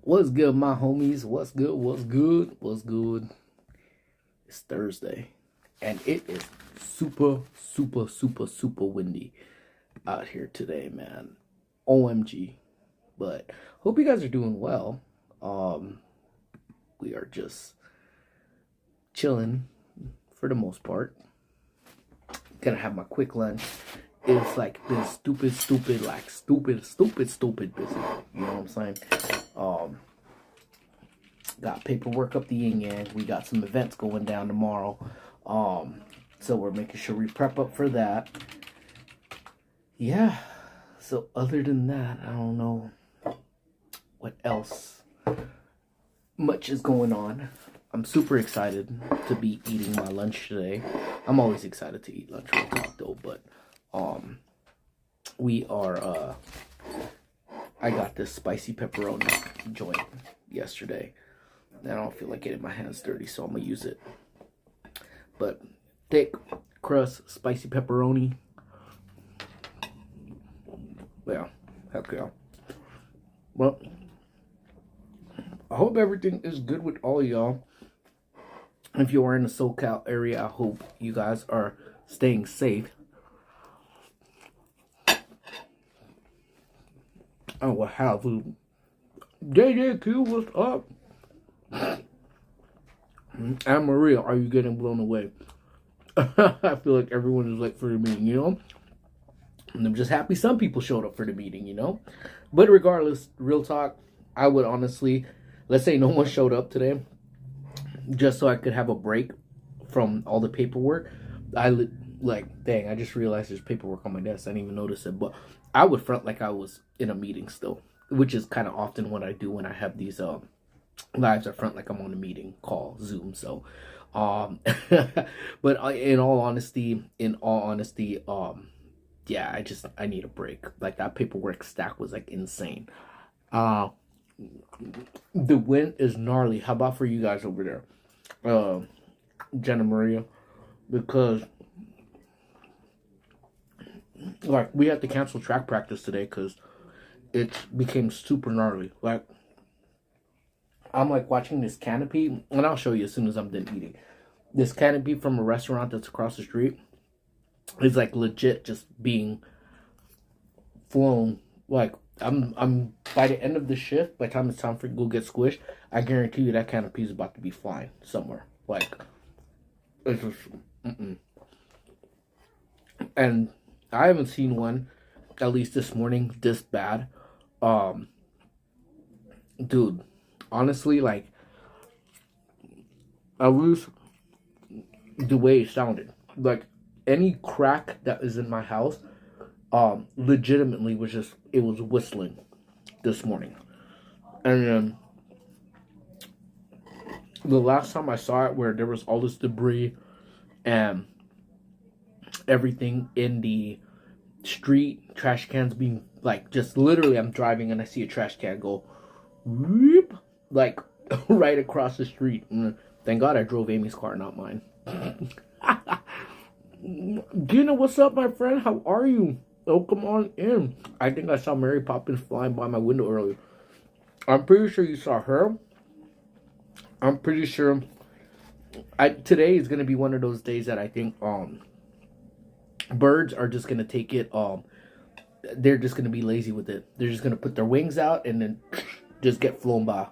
What's good, my homies? What's good? What's good? What's good? It's Thursday, and it is super windy out here today, man. OMG. But hope you guys are doing well. We are just chilling for the most part. Gonna have my quick lunch. It's like been stupid busy. You know what I'm saying? Got paperwork up the yin yang. We got some events going down tomorrow. So we're making sure we prep up for that. Yeah. So other than that, I don't know what else much is going on. I'm super excited to be eating my lunch today. I'm always excited to eat lunch, real talk though, but we are I got this spicy pepperoni joint yesterday. I don't feel like getting my hands dirty, so I'm gonna use it. But thick crust spicy pepperoni. Yeah, heck yeah. Well, I hope everything is good with all of y'all. If you are in the SoCal area, I hope you guys are staying safe. Oh, what have you? JJQ, what's up? And Maria, are you getting blown away? I feel like everyone is late for the meeting, you know? And I'm just happy some people showed up for the meeting, you know? But regardless, real talk, I would honestly, let's say no one showed up today, just so I could have a break from all the paperwork. Dang, I just realized there's paperwork on my desk. I didn't even notice it, but I would front like I was in a meeting still, which is kind of often what I do when I have these lives. I front like I'm on a meeting call, Zoom. So, but in all honesty, yeah, I need a break. Like that paperwork stack was like insane. The wind is gnarly. How about for you guys over there, Jenna Maria? Because like we had to cancel track practice today because it became super gnarly. Like I'm like watching this canopy, and I'll show you as soon as I'm done eating. This canopy from a restaurant that's across the street is like legit just being flown. Like I'm by the end of the shift, by the time it's time for it to go get squished, I guarantee you that canopy is about to be flying somewhere. Like it's just and I haven't seen one, at least this morning, this bad. Dude, honestly, like, at least the way it sounded. Like, any crack that is in my house, legitimately it was whistling this morning. And then, the last time I saw it, where there was all this debris and everything in the street, trash cans being like just literally I'm driving and I see a trash can go whoop, like right across the street. Thank God I drove Amy's car, not mine. Gina, what's up, my friend? How are you? Oh, come on in. I think I saw Mary Poppins flying by my window earlier. I'm pretty sure you saw her. I'm pretty sure today is gonna be one of those days that I think birds are just gonna take it. They're just gonna be lazy with it. They're just gonna put their wings out and then just get flown by.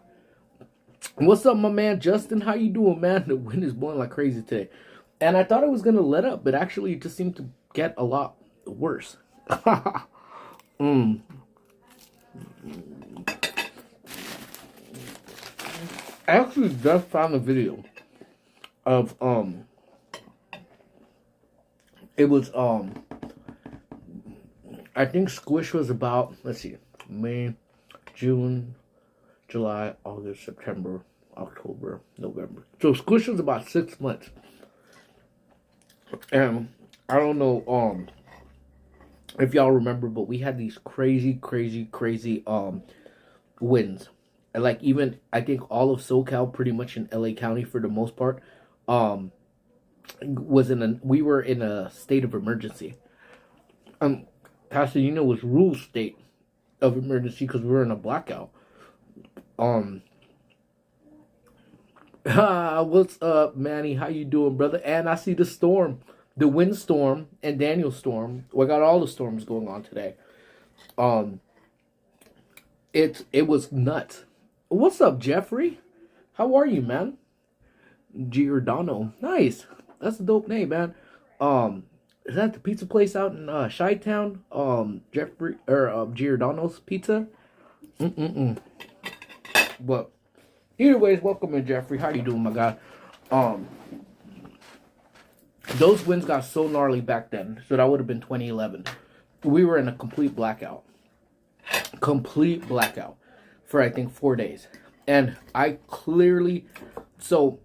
What's up, my man Justin? How you doing, man? The wind is blowing like crazy today, and I thought it was gonna let up, but actually it just seemed to get a lot worse. I actually just found a video of it was I think Squish was about, let's see, May, June, July, August, September, October, November. So Squish was about 6 months. And I don't know if y'all remember, but we had these crazy winds. And like even I think all of SoCal, pretty much in LA County for the most part, we were in a state of emergency. Pasadena was ruled state of emergency because we were in a blackout. Um, what's up, Manny? How you doing, brother? And I see the storm, the windstorm and Daniel storm. We got all the storms going on today. Um, it was nuts. What's up, Jeffrey? How are you, man? Giordano, nice. That's a dope name, man. Is that the pizza place out in Chi-Town? Jeffrey or Giordano's Pizza. But either ways, welcome in, Jeffrey. How you doing, my guy? Um, those winds got so gnarly back then. So that would have been 2011. We were in a complete blackout for I think 4 days, and I clearly. So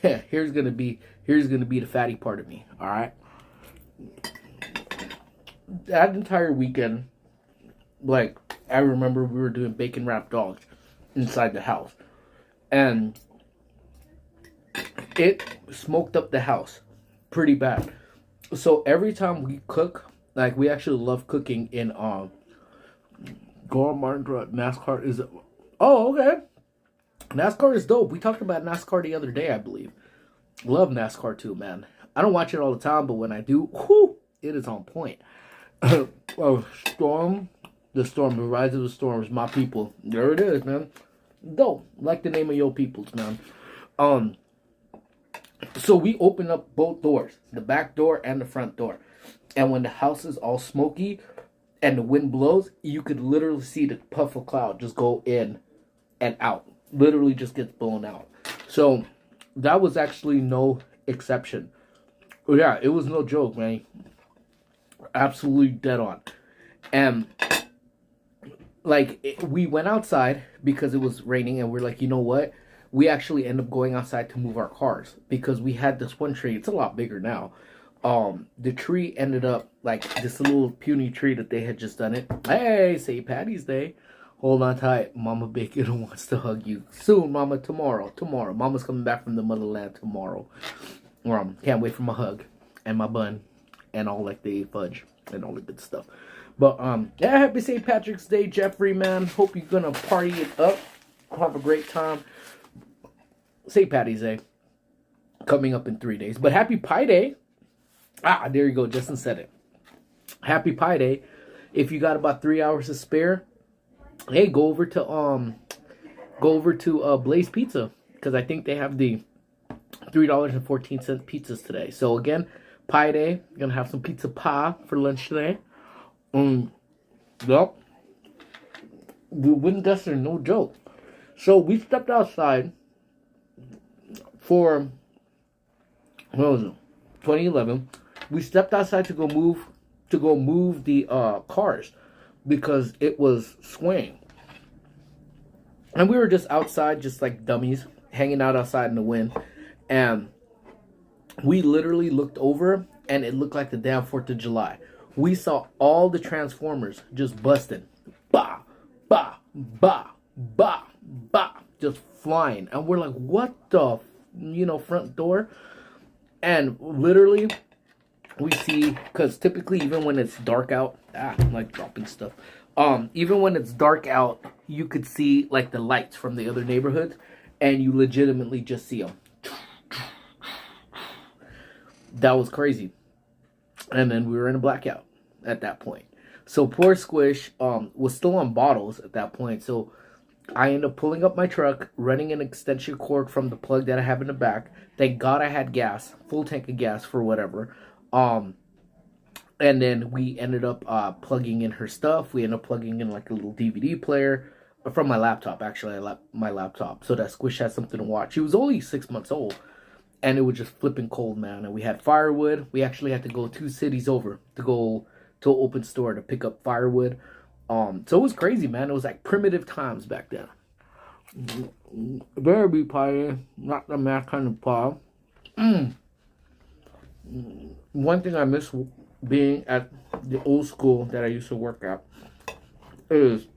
here's gonna be the fatty part of me. All right, that entire weekend, like I remember we were doing bacon wrapped dogs inside the house, and it smoked up the house pretty bad. So every time we cook, like we actually love cooking in NASCAR is. Oh, okay. NASCAR is dope. We talked about NASCAR the other day, I believe. Love NASCAR too, man. I don't watch it all the time, but when I do, whoo, it is on point. Storm, the storm, the rise of the storms, my people. There it is, man. Dope. Like the name of your peoples, man. So we open up both doors, the back door and the front door. And when the house is all smoky and the wind blows, you could literally see the puff of cloud just go in and out. Literally just gets blown out. So that was actually no exception. Yeah, it was no joke, man. Absolutely dead on. And like we went outside because it was raining, and we're like, you know what? We actually end up going outside to move our cars because we had this one tree. It's a lot bigger now. The tree ended up like this little puny tree that they had just done it. Hey, St. Patty's Day. Hold on tight. Mama Bacon wants to hug you. Soon, Mama. Tomorrow. Mama's coming back from the motherland tomorrow. Can't wait for my hug and my bun and all like the fudge and all the good stuff. But yeah, happy St. Patrick's Day, Jeffrey, man. Hope you're gonna party it up. Have a great time. St. Patty's Day coming up in 3 days. But happy Pi Day. Ah, there you go. Justin said it. Happy Pi Day. If you got about 3 hours to spare, hey, go over to Blaze Pizza, because I think they have the $3.14 pizzas today. So again, Pi Day. Gonna have some pizza pie for lunch today. Yep. The wind gusts are no joke. So we stepped outside for, what was it, 2011. We stepped outside to go move the cars because it was swaying. And we were just outside, just like dummies, hanging out outside in the wind. And we literally looked over, and it looked like the damn 4th of July. We saw all the Transformers just busting. Bah, bah, bah, bah, bah. Just flying. And we're like, what the, front door? And literally, we see, because typically even when it's dark out, I'm like dropping stuff. Even when it's dark out, you could see like the lights from the other neighborhoods, and you legitimately just see them. That was crazy. And then we were in a blackout at that point. So poor Squish was still on bottles at that point. So I ended up pulling up my truck, running an extension cord from the plug that I have in the back. Thank God I had gas, full tank of gas for whatever. And then we ended up plugging in her stuff. We ended up plugging in like a little DVD player from my laptop. Actually, my laptop, so that Squish had something to watch. She was only 6 months old, and it was just flipping cold, man. And we had firewood. We actually had to go 2 cities over to go to an open store to pick up firewood. So it was crazy, man. It was like primitive times back then. Better be pie, not the math kind of pie. One thing I miss being at the old school that I used to work at is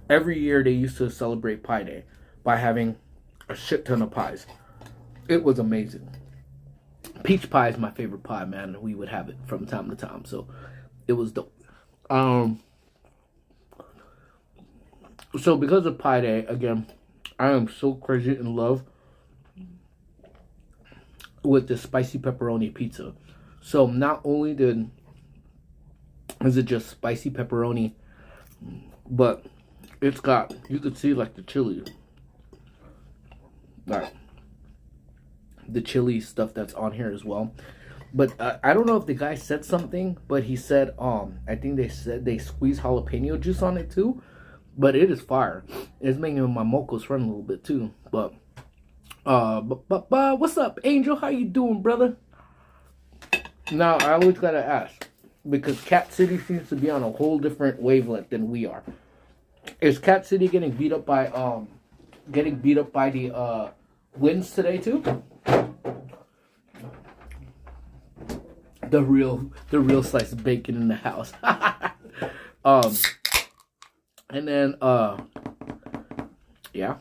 every year they used to celebrate Pie Day by having a shit ton of pies. It was amazing. Peach pie is my favorite pie, man. We would have it from time to time, so it was dope. So because of Pi Day, again, I am so crazy in love with the spicy pepperoni pizza. So not only is it just spicy pepperoni, but it's got, you could see like the chili, like the chili stuff that's on here as well. But I don't know if the guy said something, but he said I think they said they squeeze jalapeno juice on it too. But it is fire. It's making my mocos run a little bit too. But what's up, Angel? How you doing, brother? Now I always gotta ask, because Cat City seems to be on a whole different wavelength than we are. Is Cat City getting beat up by the winds today too? The real slice of bacon in the house. And then yeah.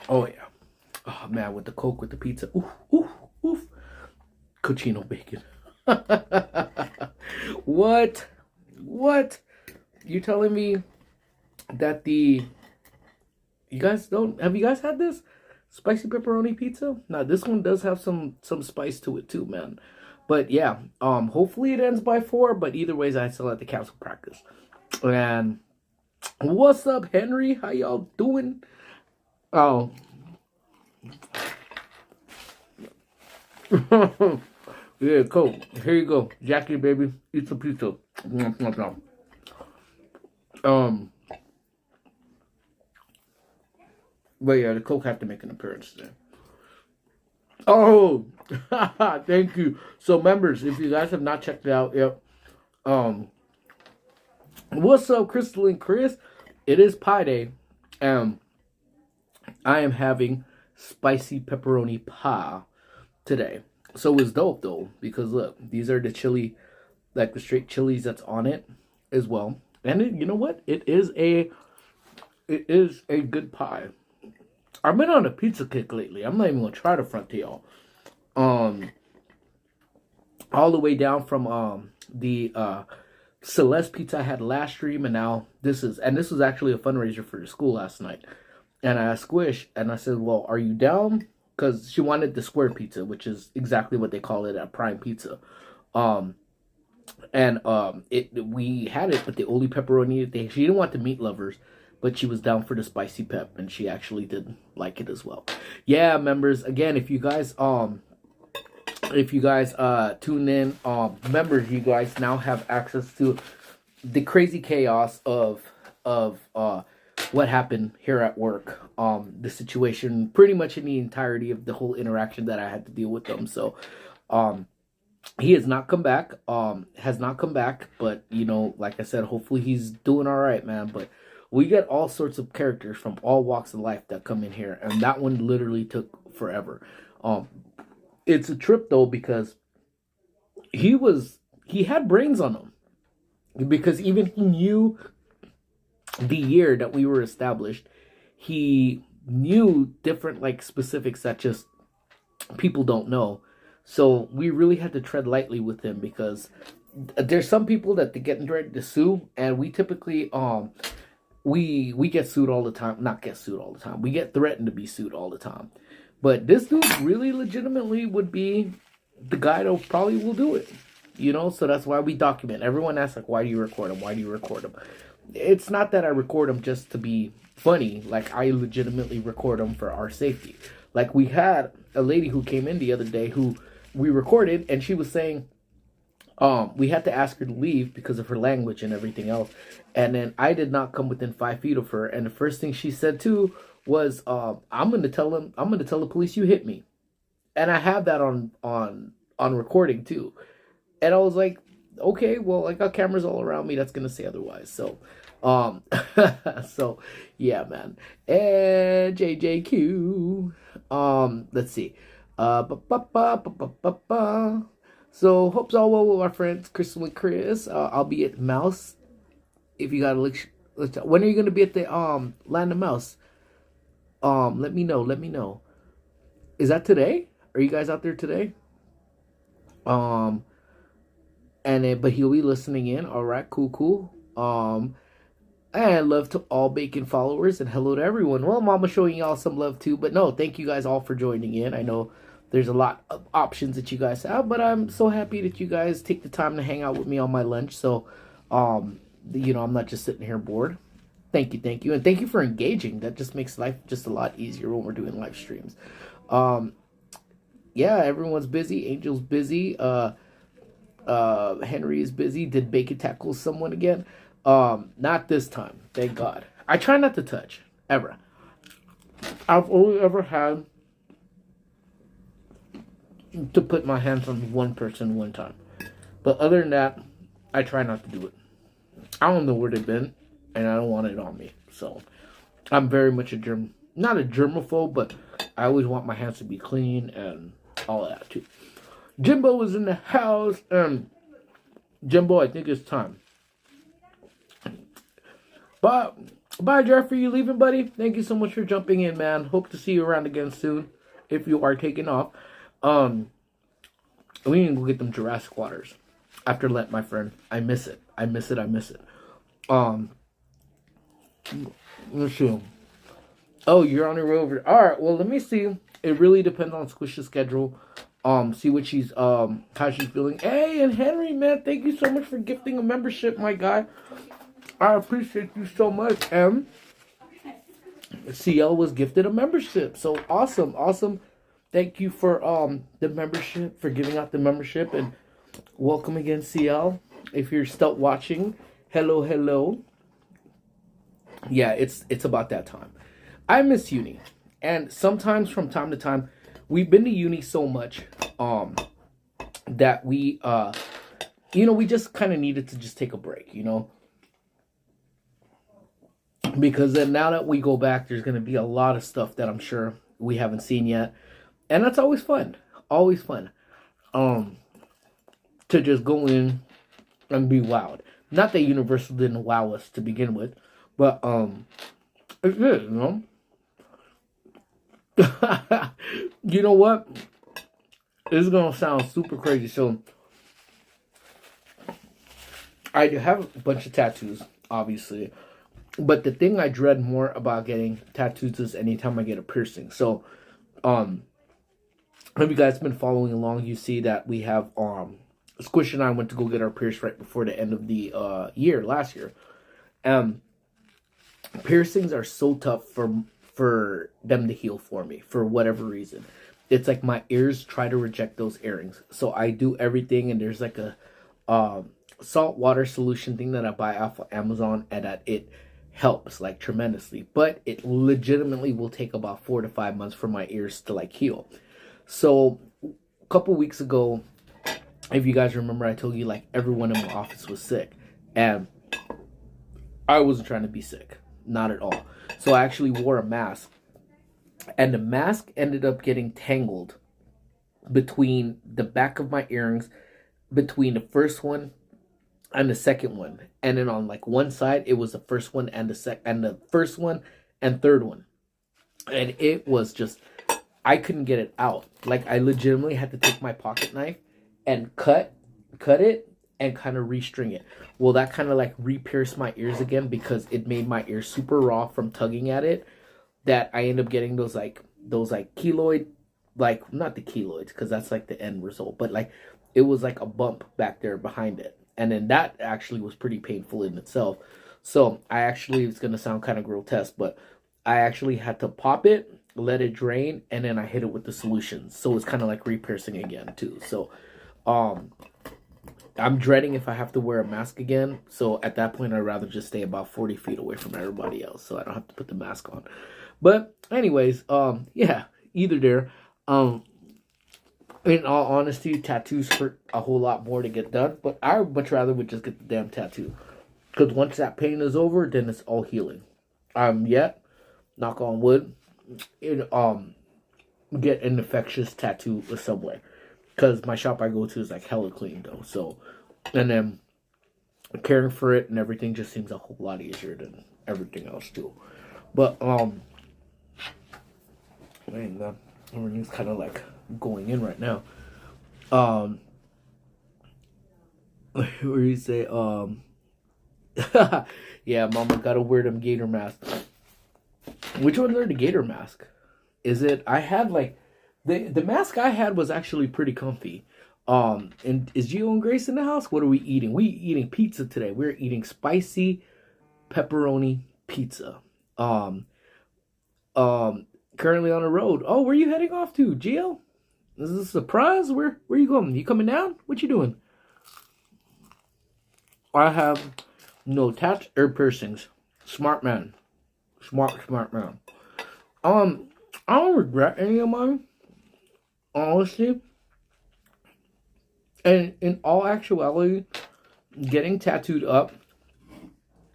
Oh yeah. Oh man, with the Coke with the pizza. Oof, oof, oof. Cochino bacon. What? What? You telling me that you guys don't, have you guys had this spicy pepperoni pizza? Now this one does have some spice to it too, man. But yeah, hopefully it ends by 4, but either ways I still have to cancel practice. And what's up, Henry? How y'all doing? Oh. Yeah, cool. Here you go. Jackie, baby. Eat some pizza. But yeah, the Coke have to make an appearance today. Oh, thank you. So members, if you guys have not checked it out yet, what's up, Crystal and Chris? It is Pi Day, and I am having spicy pepperoni pie today. So it's dope though, because look, these are the chili, like the straight chilies that's on it as well. And you know what? It is a good pie. I've been on a pizza kick lately. I'm not even gonna try to front to y'all. All the way down from the Celeste pizza I had last stream, and now this was actually a fundraiser for the school last night. And I asked Squish, and I said, "Well, are you down?" Because she wanted the square pizza, which is exactly what they call it at Prime Pizza. We had it, but the only pepperoni she didn't want the meat lovers. But she was down for the spicy pep, and she actually did like it as well. Yeah, members, again, if you guys tune in, members, you guys now have access to the crazy chaos of what happened here at work. The situation, pretty much in the entirety of the whole interaction that I had to deal with them. So he has not come back, but you know, like I said, hopefully he's doing all right, man. But we get all sorts of characters from all walks of life that come in here, and that one literally took forever. It's a trip though, because he had brains on him, because even he knew the year that we were established. He knew different like specifics that just people don't know. So we really had to tread lightly with him, because there's some people that they get ready to sue, and we typically we get sued all the time. Not get sued all the time. We get threatened to be sued all the time. But this dude really legitimately would be the guy that probably will do it. You know, so that's why we document. Everyone asks, like, why do you record him? Why do you record him? It's not that I record him just to be funny. Like, I legitimately record him for our safety. Like, we had a lady who came in the other day who we recorded, and she was saying, we had to ask her to leave because of her language and everything else. And then I did not come within 5 feet of her. And the first thing she said too was, I'm going to tell the police you hit me. And I have that on recording too. And I was like, okay, well, I got cameras all around me that's going to say otherwise. So, so yeah, man. And JJQ, let's see. So, hope's all well with our friends, Crystal and Chris. I'll be at Mouse. If you gotta look, when are you gonna be at the Land of Mouse? Let me know. Is that today? Are you guys out there today? But he'll be listening in. All right, cool. And love to all bacon followers and hello to everyone. Well, Mama showing y'all some love too, but no, thank you guys all for joining in. I know there's a lot of options that you guys have, but I'm so happy that you guys take the time to hang out with me on my lunch. So, I'm not just sitting here bored. Thank you, and thank you for engaging. That just makes life just a lot easier when we're doing live streams. Yeah, everyone's busy. Angel's busy. Henry is busy. Did Bacon tackle someone again? Not this time, thank God. I try not to touch, ever. I've only ever had to put my hands on one person one time. But other than that, I try not to do it. I don't know where they've been, and I don't want it on me. So, I'm very much not a germaphobe, but I always want my hands to be clean and all that too. Jimbo was in the house, and Jimbo, I think it's time. Bye, Jeffrey. You leaving, buddy? Thank you so much for jumping in, man. Hope to see you around again soon, if you are taking off. We need to go get them Jurassic waters after Lent, my friend. I miss it. Let's see. Oh, you're on your way over. All right. Well, let me see. It really depends on Squish's schedule. See what she's how she's feeling. Hey, and Henry, man, thank you so much for gifting a membership, my guy. I appreciate you so much. And CL was gifted a membership. So awesome. Thank you for the membership, for giving out the membership, and welcome again, CL. If you're still watching, hello. Yeah, it's about that time. I miss uni. And sometimes from time to time, we've been to uni so much that we we just kind of needed to just take a break, because then now that we go back, there's going to be a lot of stuff that I'm sure we haven't seen yet, and that's always fun to just go in and be wowed. Not that Universal didn't wow us to begin with, but it's good, You know what? This is gonna sound super crazy. So I have a bunch of tattoos, obviously, but the thing I dread more about getting tattoos is anytime I get a piercing. So if you guys been following along, you see that we have Squish and I went to go get our pierce right before the end of the last year. Piercings are so tough for them to heal for me, for whatever reason. It's like my ears try to reject those earrings. So I do everything, and there's like a salt water solution thing that I buy off of Amazon, and that it helps like tremendously. But it legitimately will take about 4 to 5 months for my ears to like heal. So a couple weeks ago, if you guys remember, I told you like everyone in my office was sick, and I wasn't trying to be sick, not at all. So I actually wore a mask, and the mask ended up getting tangled between the back of my earrings, between the first one and the second one, and then on like one side it was the first one and the first one and third one, and it was just, I couldn't get it out. Like I legitimately had to take my pocket knife and cut it and kind of restring it. Well, that kind of like re-pierced my ears again, because it made my ears super raw from tugging at it, that I end up getting those keloid, like not the keloids, because that's like the end result, but like it was like a bump back there behind it, and then that actually was pretty painful in itself. So I actually, it's gonna sound kind of grotesque, but I actually had to pop it, let it drain, and then I hit it with the solution. So it's kind of like re-piercing again too. So I'm dreading if I have to wear a mask again. So at that point, I'd rather just stay about 40 feet away from everybody else, so I don't have to put the mask on. But anyways, yeah, either there. In all honesty, tattoos hurt a whole lot more to get done, but I would much rather would just get the damn tattoo, because once that pain is over, then it's all healing. Yet, knock on wood, get an infectious tattoo of some way. Because my shop I go to is like hella clean though. So, and then caring for it and everything just seems a whole lot easier than everything else too. But man, everything's kind of like going in right now. Where you say Yeah, mama gotta wear them gator masks. Which ones are the gator mask? Is it? I had like the mask I had was actually pretty comfy. And is Gio and Grace in the house? What are we eating? We eating pizza today. We're eating spicy pepperoni pizza. Um, Currently on the road. Oh, where are you heading off to, Gio? Is this a surprise? Where you going? You coming down? What you doing? I have no tats or piercings. Smart man. Smart man. I don't regret any of mine, honestly. And in all actuality, getting tattooed up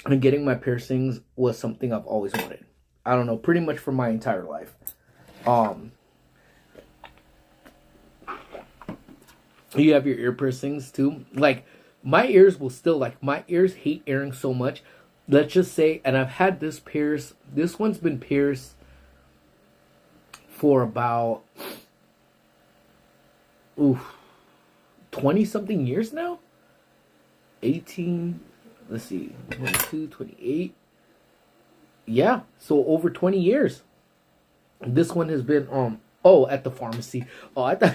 and getting my piercings was something I've always wanted. I don't know, pretty much for my entire life. You have your ear piercings too. Like my ears will still my ears hate earrings so much. Let's just say, and I've had this pierced. This one's been pierced for about 20 something years now. 18. Let's see, 22, 28. Yeah, so over 20 years. This one has been at the pharmacy. Oh, I thought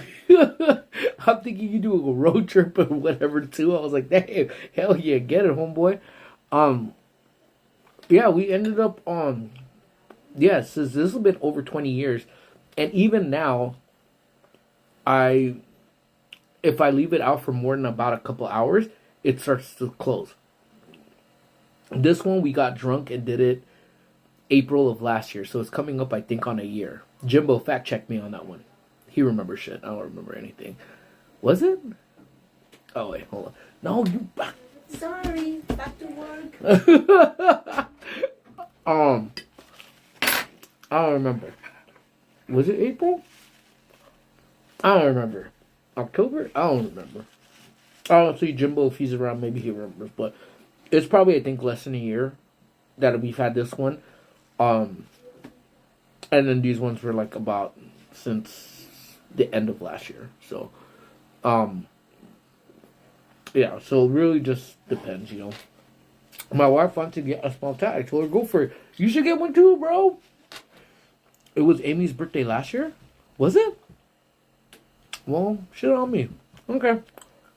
I'm thinking you do a road trip or whatever too. I was like, damn, hell yeah, get it, homeboy. Yeah, we ended up since this has been over 20 years, and even now, if I leave it out for more than about a couple hours, it starts to close. This one we got drunk and did it April of last year, so it's coming up I think on a year. Jimbo fact checked me on that one. He remembers shit. I don't remember anything. Was it? Oh wait, hold on. No, you. Sorry, back to work. I don't remember. Was it April? I don't remember. October? I don't remember. Honestly, Jimbo, if he's around, maybe he remembers. But it's probably, I think, less than a year that we've had this one. And then these ones were like about since the end of last year. So, yeah. So it really just depends, you know. My wife wants to get a small tat. I told her, go for it. You should get one too, bro. It was Amy's birthday last year? Was it? Well, shit on me. Okay.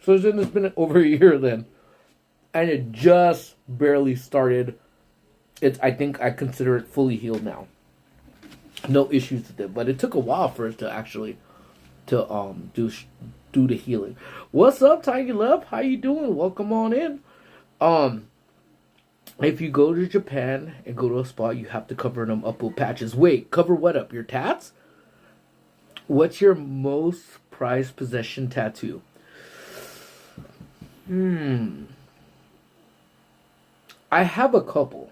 So then it's been over a year then. And it just barely started. I think I consider it fully healed now. No issues with it. But it took a while for it to actually do the healing. What's up, Tiny Love? How you doing? Welcome on in. If you go to Japan and go to a spa, you have to cover them up with patches. Wait, cover what up? Your tats? What's your most prized possession tattoo? I have a couple.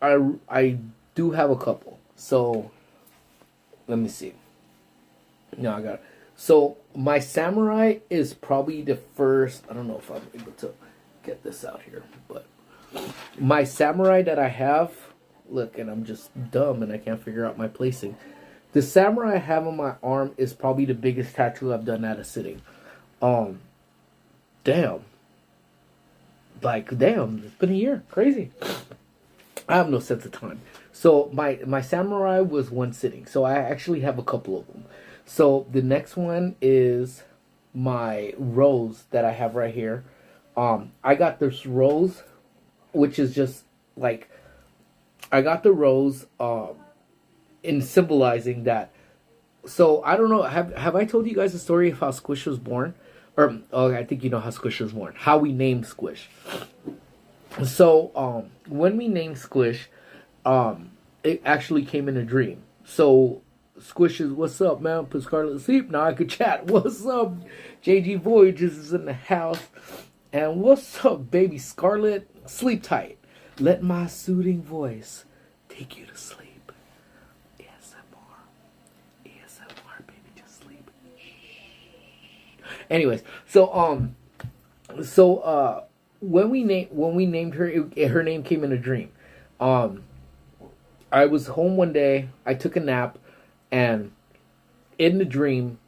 I do have a couple. So, let me see. No, I got it. So, my samurai is probably the first. I don't know if I'm able to get this out here, but my samurai that I have, look, and I'm just dumb and I can't figure out my placing. The samurai I have on my arm is probably the biggest tattoo I've done at a sitting. Damn. Like, damn, it's been a year. Crazy. I have no sense of time. So, my samurai was one sitting. So, I actually have a couple of them. So, the next one is my rose that I have right here. I got this rose, which is just like, I got the rose in symbolizing that. So I don't know, have I told you guys the story of how Squish was born? Or I think you know how Squish was born. How we named Squish. So when we named Squish, it actually came in a dream. So Squish is, what's up, man? Put Scarlet to sleep. Now I could chat. What's up? JG Voyages is in the house. And what's up, baby Scarlet? Sleep tight. Let my soothing voice take you to sleep. ASMR. ASMR, baby, just sleep. Shh. Anyways, so when we named her, her name came in a dream. I was home one day, I took a nap, and in the dream,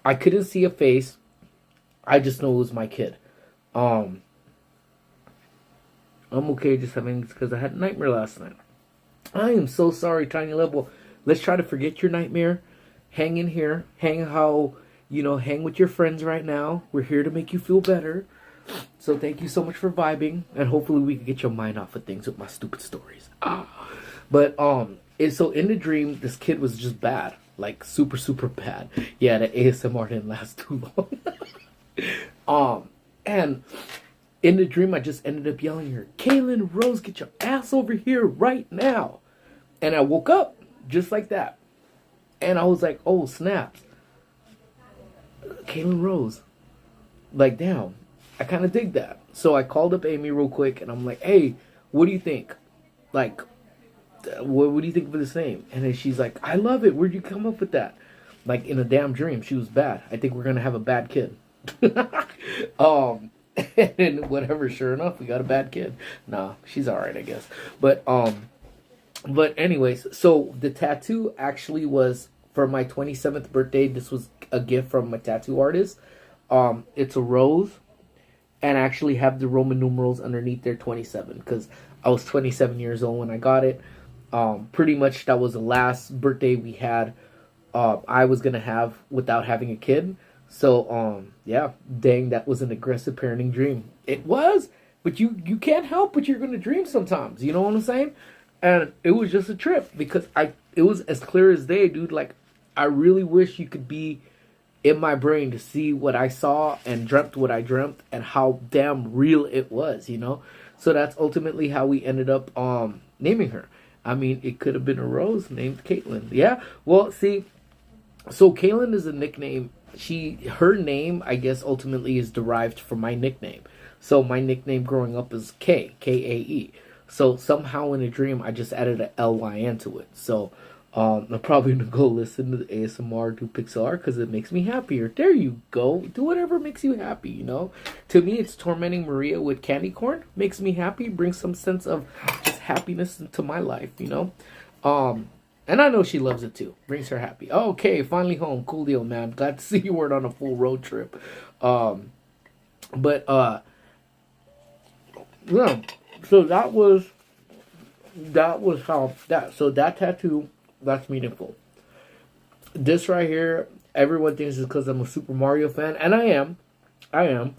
I couldn't see a face. I just know it was my kid. I'm okay, just having because I had a nightmare last night. I am so sorry, Tiny Level. Let's try to forget your nightmare. Hang in here. Hang with your friends right now. We're here to make you feel better. So thank you so much for vibing, and hopefully we can get your mind off of things with my stupid stories. But so in the dream, this kid was just bad, like super super bad. Yeah, the ASMR didn't last too long. And in the dream, I just ended up yelling at her, Kaylin Rose, get your ass over here right now. And I woke up just like that. And I was like, oh, snaps. Kaylin Rose. Like, damn. I kind of dig that. So I called up Amy real quick, and I'm like, hey, what do you think? Like, what do you think of this name? And then she's like, I love it. Where'd you come up with that? Like, in a damn dream. She was bad. I think we're going to have a bad kid. And whatever, sure enough, we got a bad kid. Nah, she's alright, I guess. But anyways, so the tattoo actually was for my 27th birthday. This was a gift from my tattoo artist. It's a rose, and I actually have the Roman numerals underneath there, 27, because I was 27 years old when I got it. Pretty much that was the last birthday we had, I was gonna have without having a kid. So, yeah, dang, that was an aggressive parenting dream. It was, but you can't help but you're gonna dream sometimes. You know what I'm saying? And it was just a trip because it was as clear as day, dude. Like, I really wish you could be in my brain to see what I saw and dreamt what I dreamt and how damn real it was, you know? So that's ultimately how we ended up naming her. I mean, it could have been a rose named Caitlin. Yeah. Well, see, so Caitlin is a nickname. Her name, I guess, ultimately is derived from my nickname. So my nickname growing up is Kae. So somehow in a dream, I just added a LYN to it. So I'm probably gonna go listen to the ASMR, do pixel art because it makes me happier. There you go. Do whatever makes you happy. You know. To me, it's tormenting Maria with candy corn makes me happy. Brings some sense of just happiness into my life. You know. And I know she loves it too. Brings her happy. Okay, finally home. Cool deal, man. Glad to see you weren't on a full road trip. Yeah. So that was how that. So that tattoo, that's meaningful. This right here, everyone thinks it's because I'm a Super Mario fan, and I am.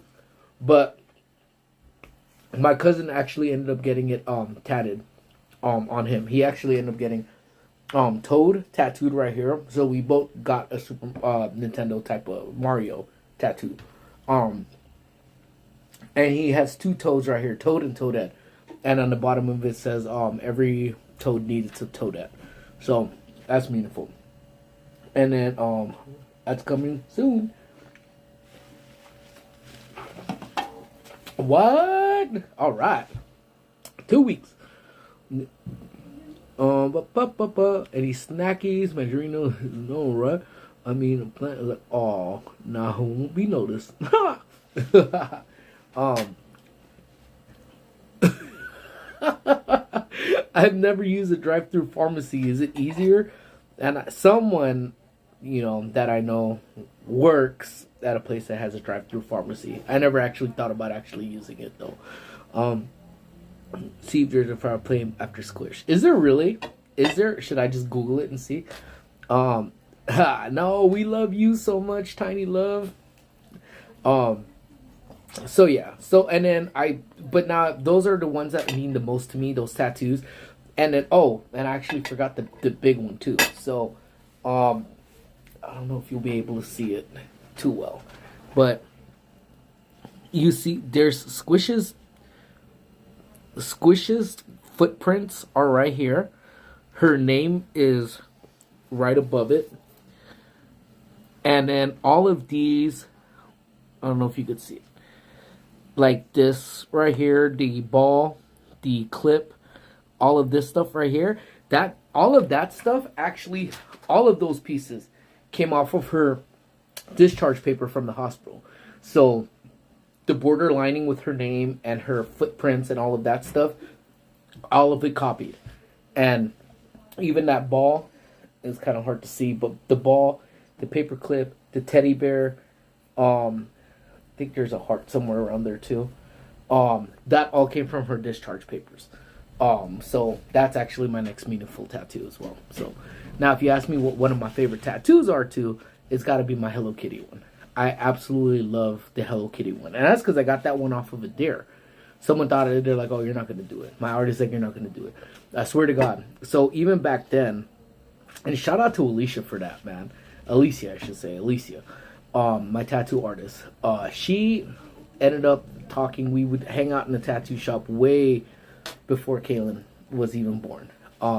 But my cousin actually ended up getting it tatted on him. He actually ended up getting Toad tattooed right here. So we both got a Super Nintendo type of Mario tattoo. And he has two toads right here, Toad and Toadette. And on the bottom of it says every toad needs a Toadette. So that's meaningful. And then that's coming soon. What? All right. 2 weeks. Any snackies, Mandarino? No, right? I mean, a plant like, oh, nah, won't be noticed. I've never used a drive-through pharmacy. Is it easier? And someone, that I know works at a place that has a drive-through pharmacy. I never actually thought about actually using it though. See if there's a fire play after Squish. Is there really? Is there? Should I just Google it and see? No, we love you so much, Tiny Love. So yeah. So and then but now those are the ones that mean the most to me. Those tattoos, and then and I actually forgot the big one too. So, I don't know if you'll be able to see it too well, but you see, there's Squish's footprints are right here. Her name is right above it. And then all of these, I don't know if you could see it. Like this right here, the ball, the clip, all of this stuff right here. All of that stuff, actually, all of those pieces came off of her discharge paper from the hospital. So the border lining with her name and her footprints and all of that stuff, all of it copied. And even that ball is kind of hard to see, but the ball, the paper clip, the teddy bear, I think there's a heart somewhere around there too. That all came from her discharge papers. So that's actually my next meaningful tattoo as well. So now, if you ask me what one of my favorite tattoos are too, it's got to be my Hello Kitty one. I absolutely love the Hello Kitty one, and that's because I got that one off of a dare. Someone thought it, they're like, "Oh, you're not gonna do it." My artist like, "You're not gonna do it." I swear to God. So even back then, and shout out to Alicia for that, man. Alicia, I should say, Alicia, my tattoo artist. She ended up talking. We would hang out in the tattoo shop way before Kaylin was even born.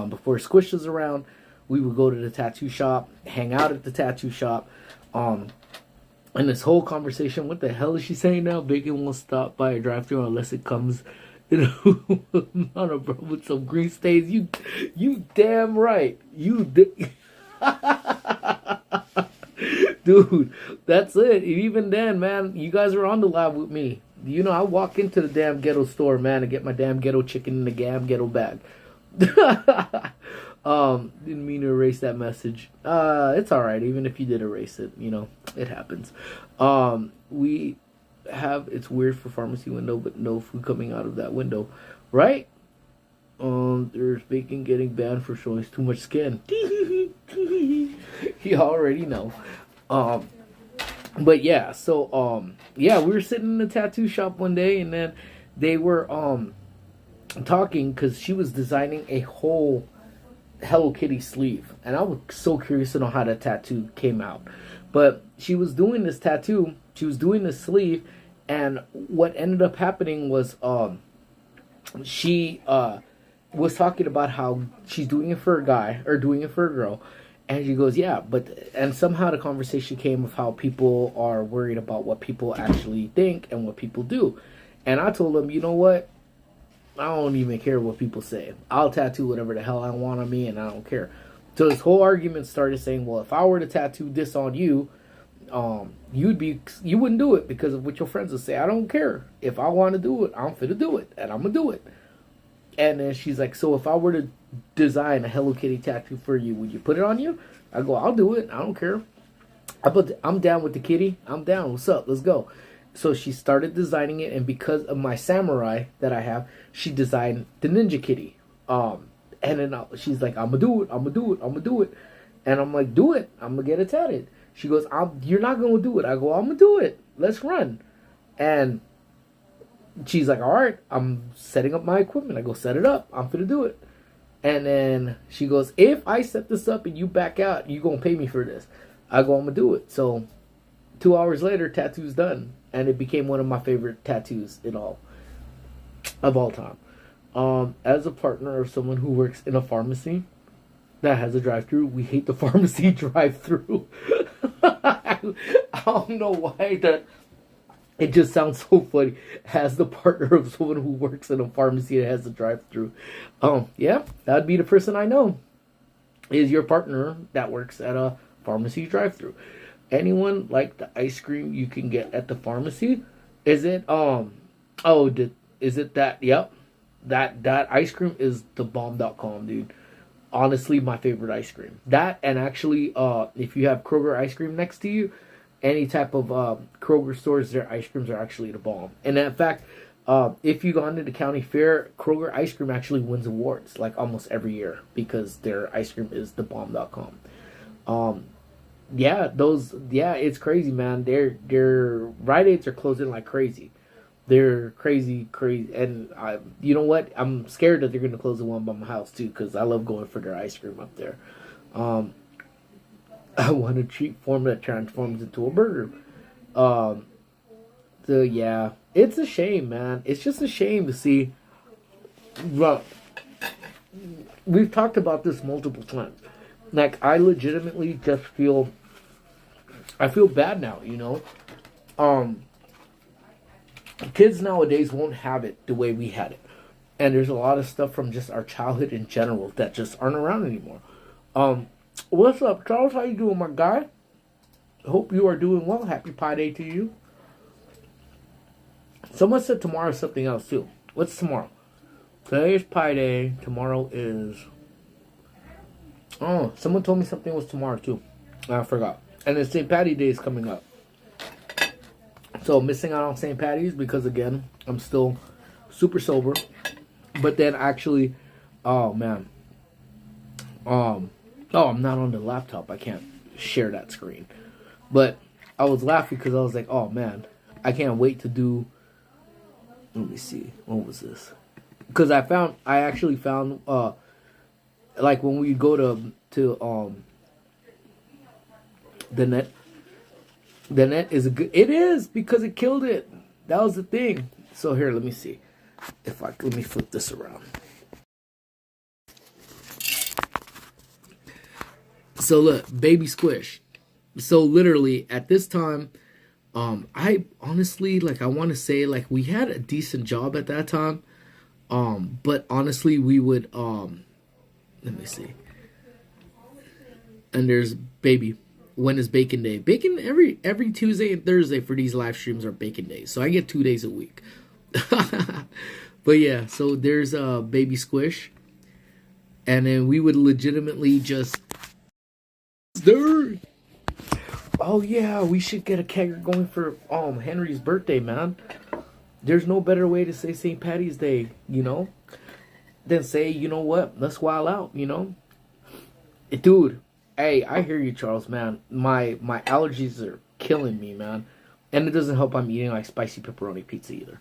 Before Squish was around, we would go to the tattoo shop, hang out at the tattoo shop. And this whole conversation, what the hell is she saying now? Bacon won't stop by a drive-thru unless it comes, on a bro with some green stains. You damn right. Dude, that's it. And even then, man, you guys are on the live with me. I walk into the damn ghetto store, man, and get my damn ghetto chicken in the damn ghetto bag. Didn't mean to erase that message. It's alright, even if you did erase it, it happens. We have, it's weird for pharmacy window, but no food coming out of that window. Right? There's bacon getting banned for showing too much skin. You already know. But yeah, so, yeah, we were sitting in the tattoo shop one day, and then they were, talking, because she was designing a whole Hello Kitty sleeve, and I was so curious to know how that tattoo came out. But she was doing this tattoo, she was doing this sleeve, and what ended up happening was she was talking about how she's doing it for a guy, or doing it for a girl, and she goes, yeah, and somehow the conversation came of how people are worried about what people actually think and what people do. And I told them, you know what, I don't even care what people say. I'll tattoo whatever the hell I want on me, and I don't care. So this whole argument started saying, well, if I were to tattoo this on you, you wouldn't do it because of what your friends would say. I don't care. If I want to do it, I'm finna do it, and I'm gonna do it. And then she's like, so if I were to design a Hello Kitty tattoo for you, would you put it on you? I go, I'll do it. I don't care. I'm down with the kitty. I'm down. What's up? Let's go. So she started designing it, and because of my samurai that I have, she designed the Ninja Kitty. And then she's like, I'm gonna do it. I'm gonna do it. I'm gonna do it. And I'm like, do it. I'm gonna get it tatted. She goes, you're not gonna do it. I go, I'm gonna do it. Let's run. And she's like, all right, I'm setting up my equipment. I go, set it up. I'm gonna do it. And then she goes, if I set this up and you back out, you gonna pay me for this. I go, I'm gonna do it. So 2 hours later, tattoo's done. And it became one of my favorite tattoos of all time. As a partner of someone who works in a pharmacy that has a drive-thru, we hate the pharmacy drive-thru. I don't know why that. It just sounds so funny. As the partner of someone who works in a pharmacy that has a drive-thru, yeah, that'd be the person I know. Is your partner that works at a pharmacy drive-thru? Anyone like the ice cream you can get at the pharmacy? Is it is it that? Yep, that ice cream is the bomb.com, dude. Honestly, my favorite ice cream. That, and actually, if you have Kroger ice cream next to you, any type of Kroger stores, their ice creams are actually the bomb. And in fact, if you go into the county fair, Kroger ice cream actually wins awards like almost every year because their ice cream is the bomb.com. Yeah, it's crazy, man. Their Rite Aids are closing like crazy. They're crazy, and you know what? I'm scared that they're gonna close the one by my house too, because I love going for their ice cream up there. I want a treat form that transforms into a burger. So yeah, it's a shame, man. It's just a shame to see. Well, we've talked about this multiple times. Like, I legitimately just feel bad now, Kids nowadays won't have it the way we had it. And there's a lot of stuff from just our childhood in general that just aren't around anymore. What's up, Charles? How you doing, my guy? Hope you are doing well. Happy Pi Day to you. Someone said tomorrow's something else, too. What's tomorrow? Today is Pi Day. Tomorrow is... Oh, someone told me something was tomorrow, too. I forgot. And then St. Patty's Day is coming up. So missing out on St. Patty's because again, I'm still super sober. But then actually, oh man, oh, I'm not on the laptop. I can't share that screen. But I was laughing because I was like, oh man, I can't wait to do. Let me see, what was this? Because I actually found, like when we go to the net. The net is a good. It is because it killed it. That was the thing. So here, let me see. Let me flip this around. So look, baby squish. So literally at this time, I honestly I want to say we had a decent job at that time. But honestly we would let me see. And there's baby. When is bacon day? Bacon every Tuesday and Thursday for these live streams are bacon days. So I get 2 days a week. But yeah, so there's baby squish. And then we would legitimately just oh yeah, we should get a kegger going for Henry's birthday, man. There's no better way to say St. Patty's Day, than say, you know what, let's wild out, Dude, hey, I hear you, Charles, man. My allergies are killing me, man. And it doesn't help I'm eating spicy pepperoni pizza either.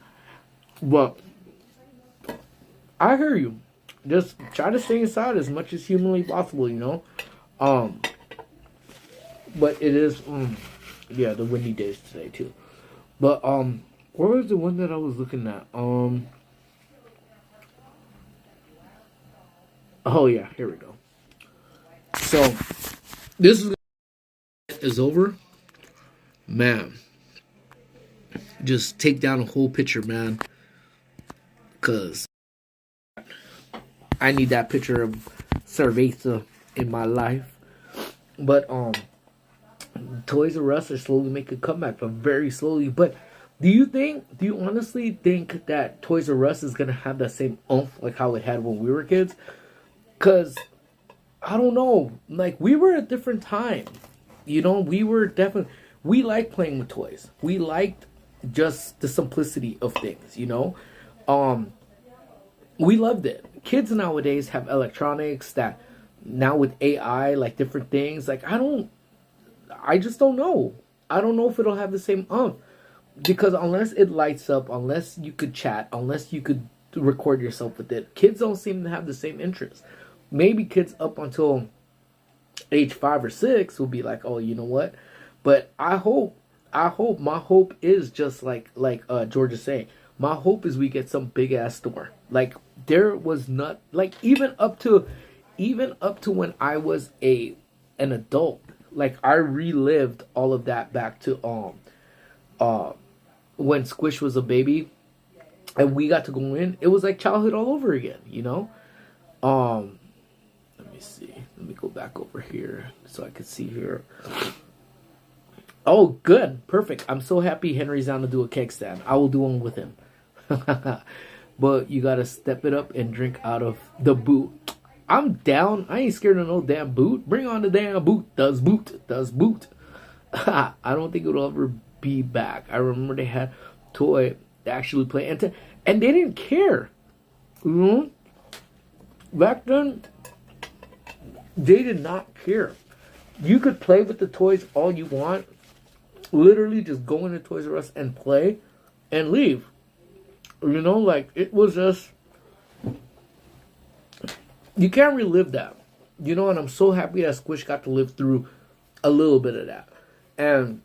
But I hear you. Just try to stay inside as much as humanly possible, But it is, yeah, the windy days today too. But where was the one that I was looking at? Oh yeah, here we go. So this is over, man. Just take down a whole picture, man, cause I need that picture of cerveza in my life. But Toys R Us are slowly making a comeback, but very slowly. But do you honestly think that Toys R Us is gonna have that same oomph like how it had when we were kids? Cause I don't know, we were a different time. We were definitely, we liked playing with toys. We liked just the simplicity of things. We loved it. Kids nowadays have electronics that now with AI, different things. I just don't know. I don't know if it'll have the same because unless it lights up, unless you could chat, unless you could record yourself with it, kids don't seem to have the same interest. Maybe kids up until age 5 or 6 will be like, oh, you know what? But I hope my hope is just like George is saying. My hope is we get some big ass store. There was not even up to when I was an adult. I relived all of that back to when Squish was a baby and we got to go in. It was like childhood all over again, Let me see. Let me go back over here so I can see here. Oh, good. Perfect. I'm so happy Henry's down to do a keg stand. I will do one with him. But you gotta step it up and drink out of the boot. I'm down. I ain't scared of no damn boot. Bring on the damn boot. Does boot. I don't think it'll ever be back. I remember they had toy to actually play. And they didn't care. Back then, they did not care. You could play with the toys all you want. Literally just go into Toys R Us and play and leave. It was just... You can't relive that. And I'm so happy that Squish got to live through a little bit of that. And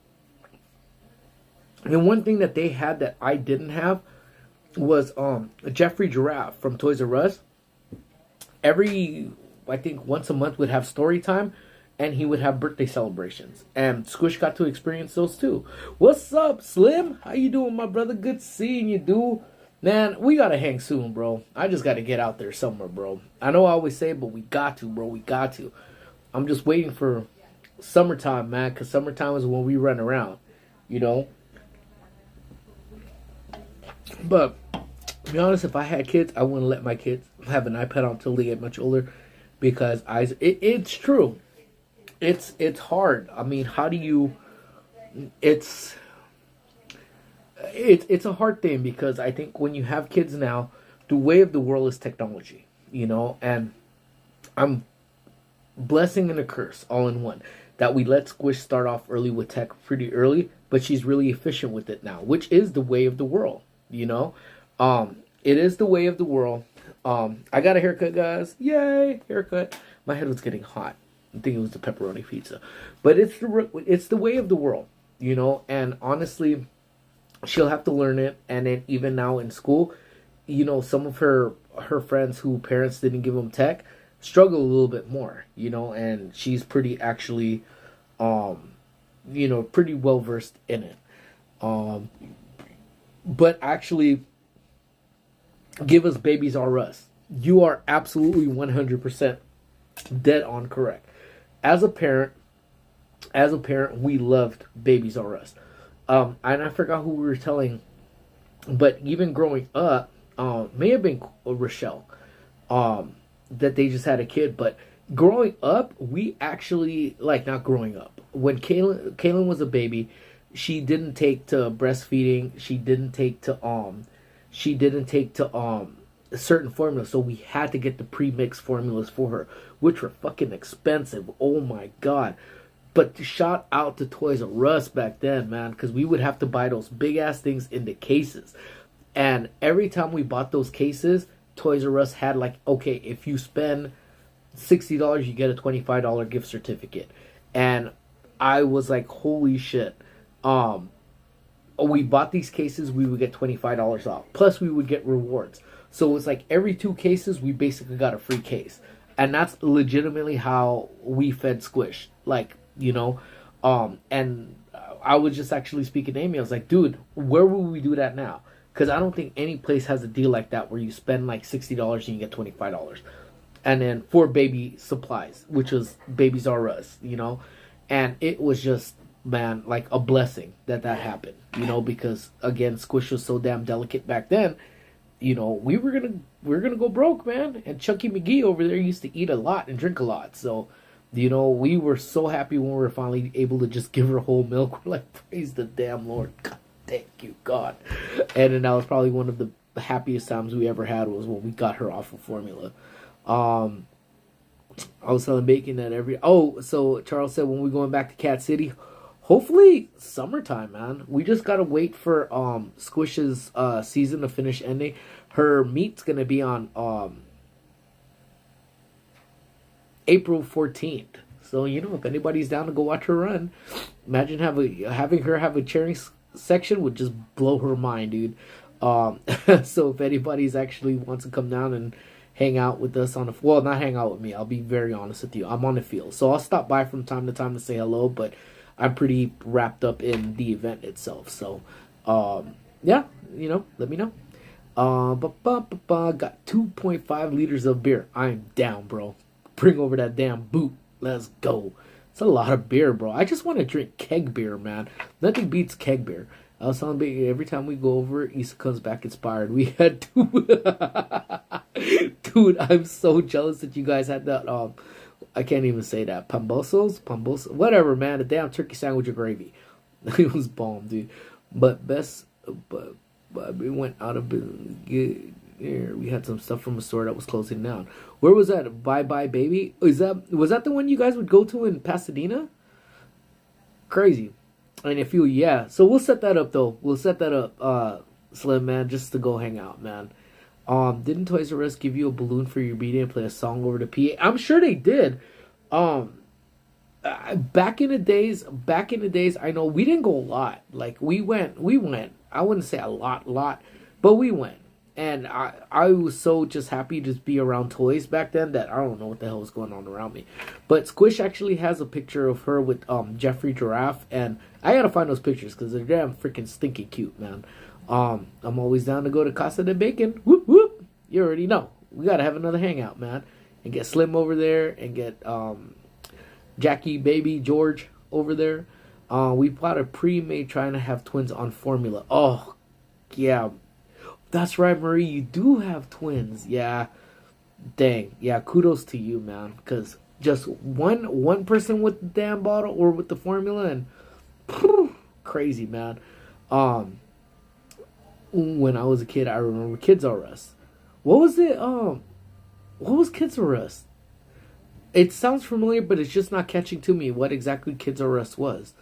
one thing that they had that I didn't have was Jeffrey Giraffe from Toys R Us. I think once a month would have story time, and he would have birthday celebrations. And Squish got to experience those too. What's up, Slim? How you doing, my brother? Good seeing you, dude. Man, we gotta hang soon, bro. I just gotta get out there somewhere, bro. I know I always say it, but we got to, bro. We got to. I'm just waiting for summertime, man, because summertime is when we run around, But, to be honest, if I had kids, I wouldn't let my kids have an iPad until they get much older, because it's true. It's hard. I mean, how do you... it's a hard thing because I think when you have kids now, the way of the world is technology, and I'm blessing and a curse all in one that we let Squish start off early with tech pretty early, but she's really efficient with it now, which is the way of the world, it is the way of the world. I got a haircut, guys. Yay, haircut. My head was getting hot. I think it was the pepperoni pizza, but it's the way of the world, and honestly, she'll have to learn it. And then even now in school, some of her friends who parents didn't give them tech struggle a little bit more, and she's pretty actually, pretty well versed in it. But actually, give us Babies R Us. You are absolutely 100% dead on correct. As a parent, we loved Babies R Us. And I forgot who we were telling, but even growing up, may have been Rochelle, that they just had a kid. But growing up, we actually, like, not growing up, when Kaylin was a baby, she didn't take to breastfeeding. She didn't take to certain formulas, so we had to get the pre-mixed formulas for her, which were fucking expensive. Oh my god. But shout out to Toys R Us back then, man, because we would have to buy those big ass things in the cases. And every time we bought those cases, Toys R Us had like, okay, if you spend $60, you get a $25 gift certificate. And I was like, holy shit. We bought these cases, we would get $25 off. Plus we would get rewards. So it's like every 2 cases, we basically got a free case. And that's legitimately how we fed Squish. Like, and I was just actually speaking to Amy. I was like, dude, where will we do that now? Because I don't think any place has a deal like that where you spend like $60 and you get $25. And then for baby supplies, which was Babies R Us, And it was just, man, like a blessing that happened, because again, Squish was so damn delicate back then. We were gonna go broke, man. And Chucky McGee over there used to eat a lot and drink a lot. So, we were so happy when we were finally able to just give her whole milk. We're like, praise the damn Lord. God, thank you, God. And then that was probably one of the happiest times we ever had was when we got her off of formula. I was selling bacon at so Charles said when we're going back to Cat City, hopefully summertime, man. We just gotta wait for Squish's season to finish ending. Her meet's gonna be on April 14th. So if anybody's down to go watch her run, imagine having her have a cheering section would just blow her mind, dude. So if anybody's actually wants to come down and hang out with us not hang out with me. I'll be very honest with you. I'm on the field, so I'll stop by from time to time to say hello, but I'm pretty wrapped up in the event itself. So, yeah, let me know. Got 2.5 liters of beer. I'm down, bro. Bring over that damn boot. Let's go. It's a lot of beer, bro. I just want to drink keg beer, man. Nothing beats keg beer. I was telling Baby, every time we go over, Issa comes back inspired. We had to... Dude, I'm so jealous that you guys had that, I can't even say that. Pambosos? Whatever, man. A damn turkey sandwich with gravy. It was bomb, dude. But we went out of business. We had some stuff from a store that was closing down. Where was that? Bye Bye Baby? Was that the one you guys would go to in Pasadena? Crazy. And if yeah. So we'll set that up, though. We'll set that up, Slim, man, just to go hang out, man. Didn't Toys R Us give you a balloon for your B-Day and play a song over the PA? I'm sure they did. Back in the days, I know we didn't go a lot. Like, we went. I wouldn't say a lot, but we went. And I was so just happy to be around toys back then that I don't know what the hell was going on around me. But Squish actually has a picture of her with Jeffrey Giraffe, and I gotta find those pictures because they're damn freaking stinky cute, man. I'm always down to go to Casa de Bacon. Whoop whoop. You already know. We gotta have another hangout, man, and get Slim over there and get Jackie, Baby, George over there. We bought a pre-made trying to have twins on formula. Oh, yeah. That's right, Marie. You do have twins. Yeah. Dang. Yeah, kudos to you, man. Because just one person with the damn bottle or with the formula and crazy, man. when I was a kid, I remember Kids R Us. What was it? What was Kids R Us? It sounds familiar, but it's just not catching to me what exactly Kids R Us was.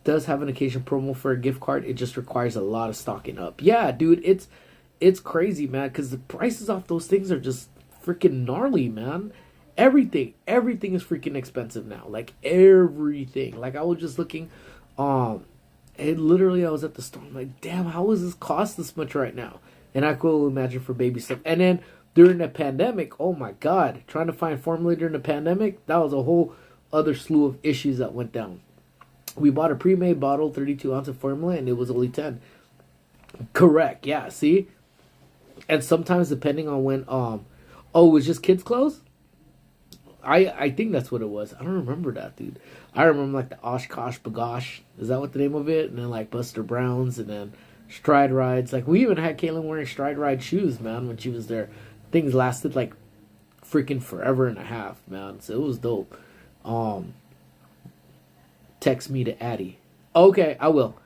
Does have an occasion promo for a gift card. It just requires a lot of stocking up. Yeah, dude, it's crazy, man, because the prices off those things are just freaking gnarly, man. Everything is freaking expensive now. Like everything. Like I was just looking, it literally I was at the store. I'm like, damn, how is this cost this much right now? And I could only imagine for baby stuff. And then during the pandemic, oh my god, trying to find formula during the pandemic, that was a whole other slew of issues that went down. We bought a pre-made bottle, 32 ounce of formula, and it was only 10. Correct, yeah, see? And sometimes depending on when, oh, it was just kids' clothes? I think that's what it was. I don't remember that, dude. I remember like the Oshkosh Bagosh. Is that what the name of it? And then like Buster Browns and then Stride Rides. Like we even had Kaylin wearing Stride Ride shoes, man, when she was there. Things lasted like freaking forever and a half, man. So it was dope. Text me to Addie. Okay, I will.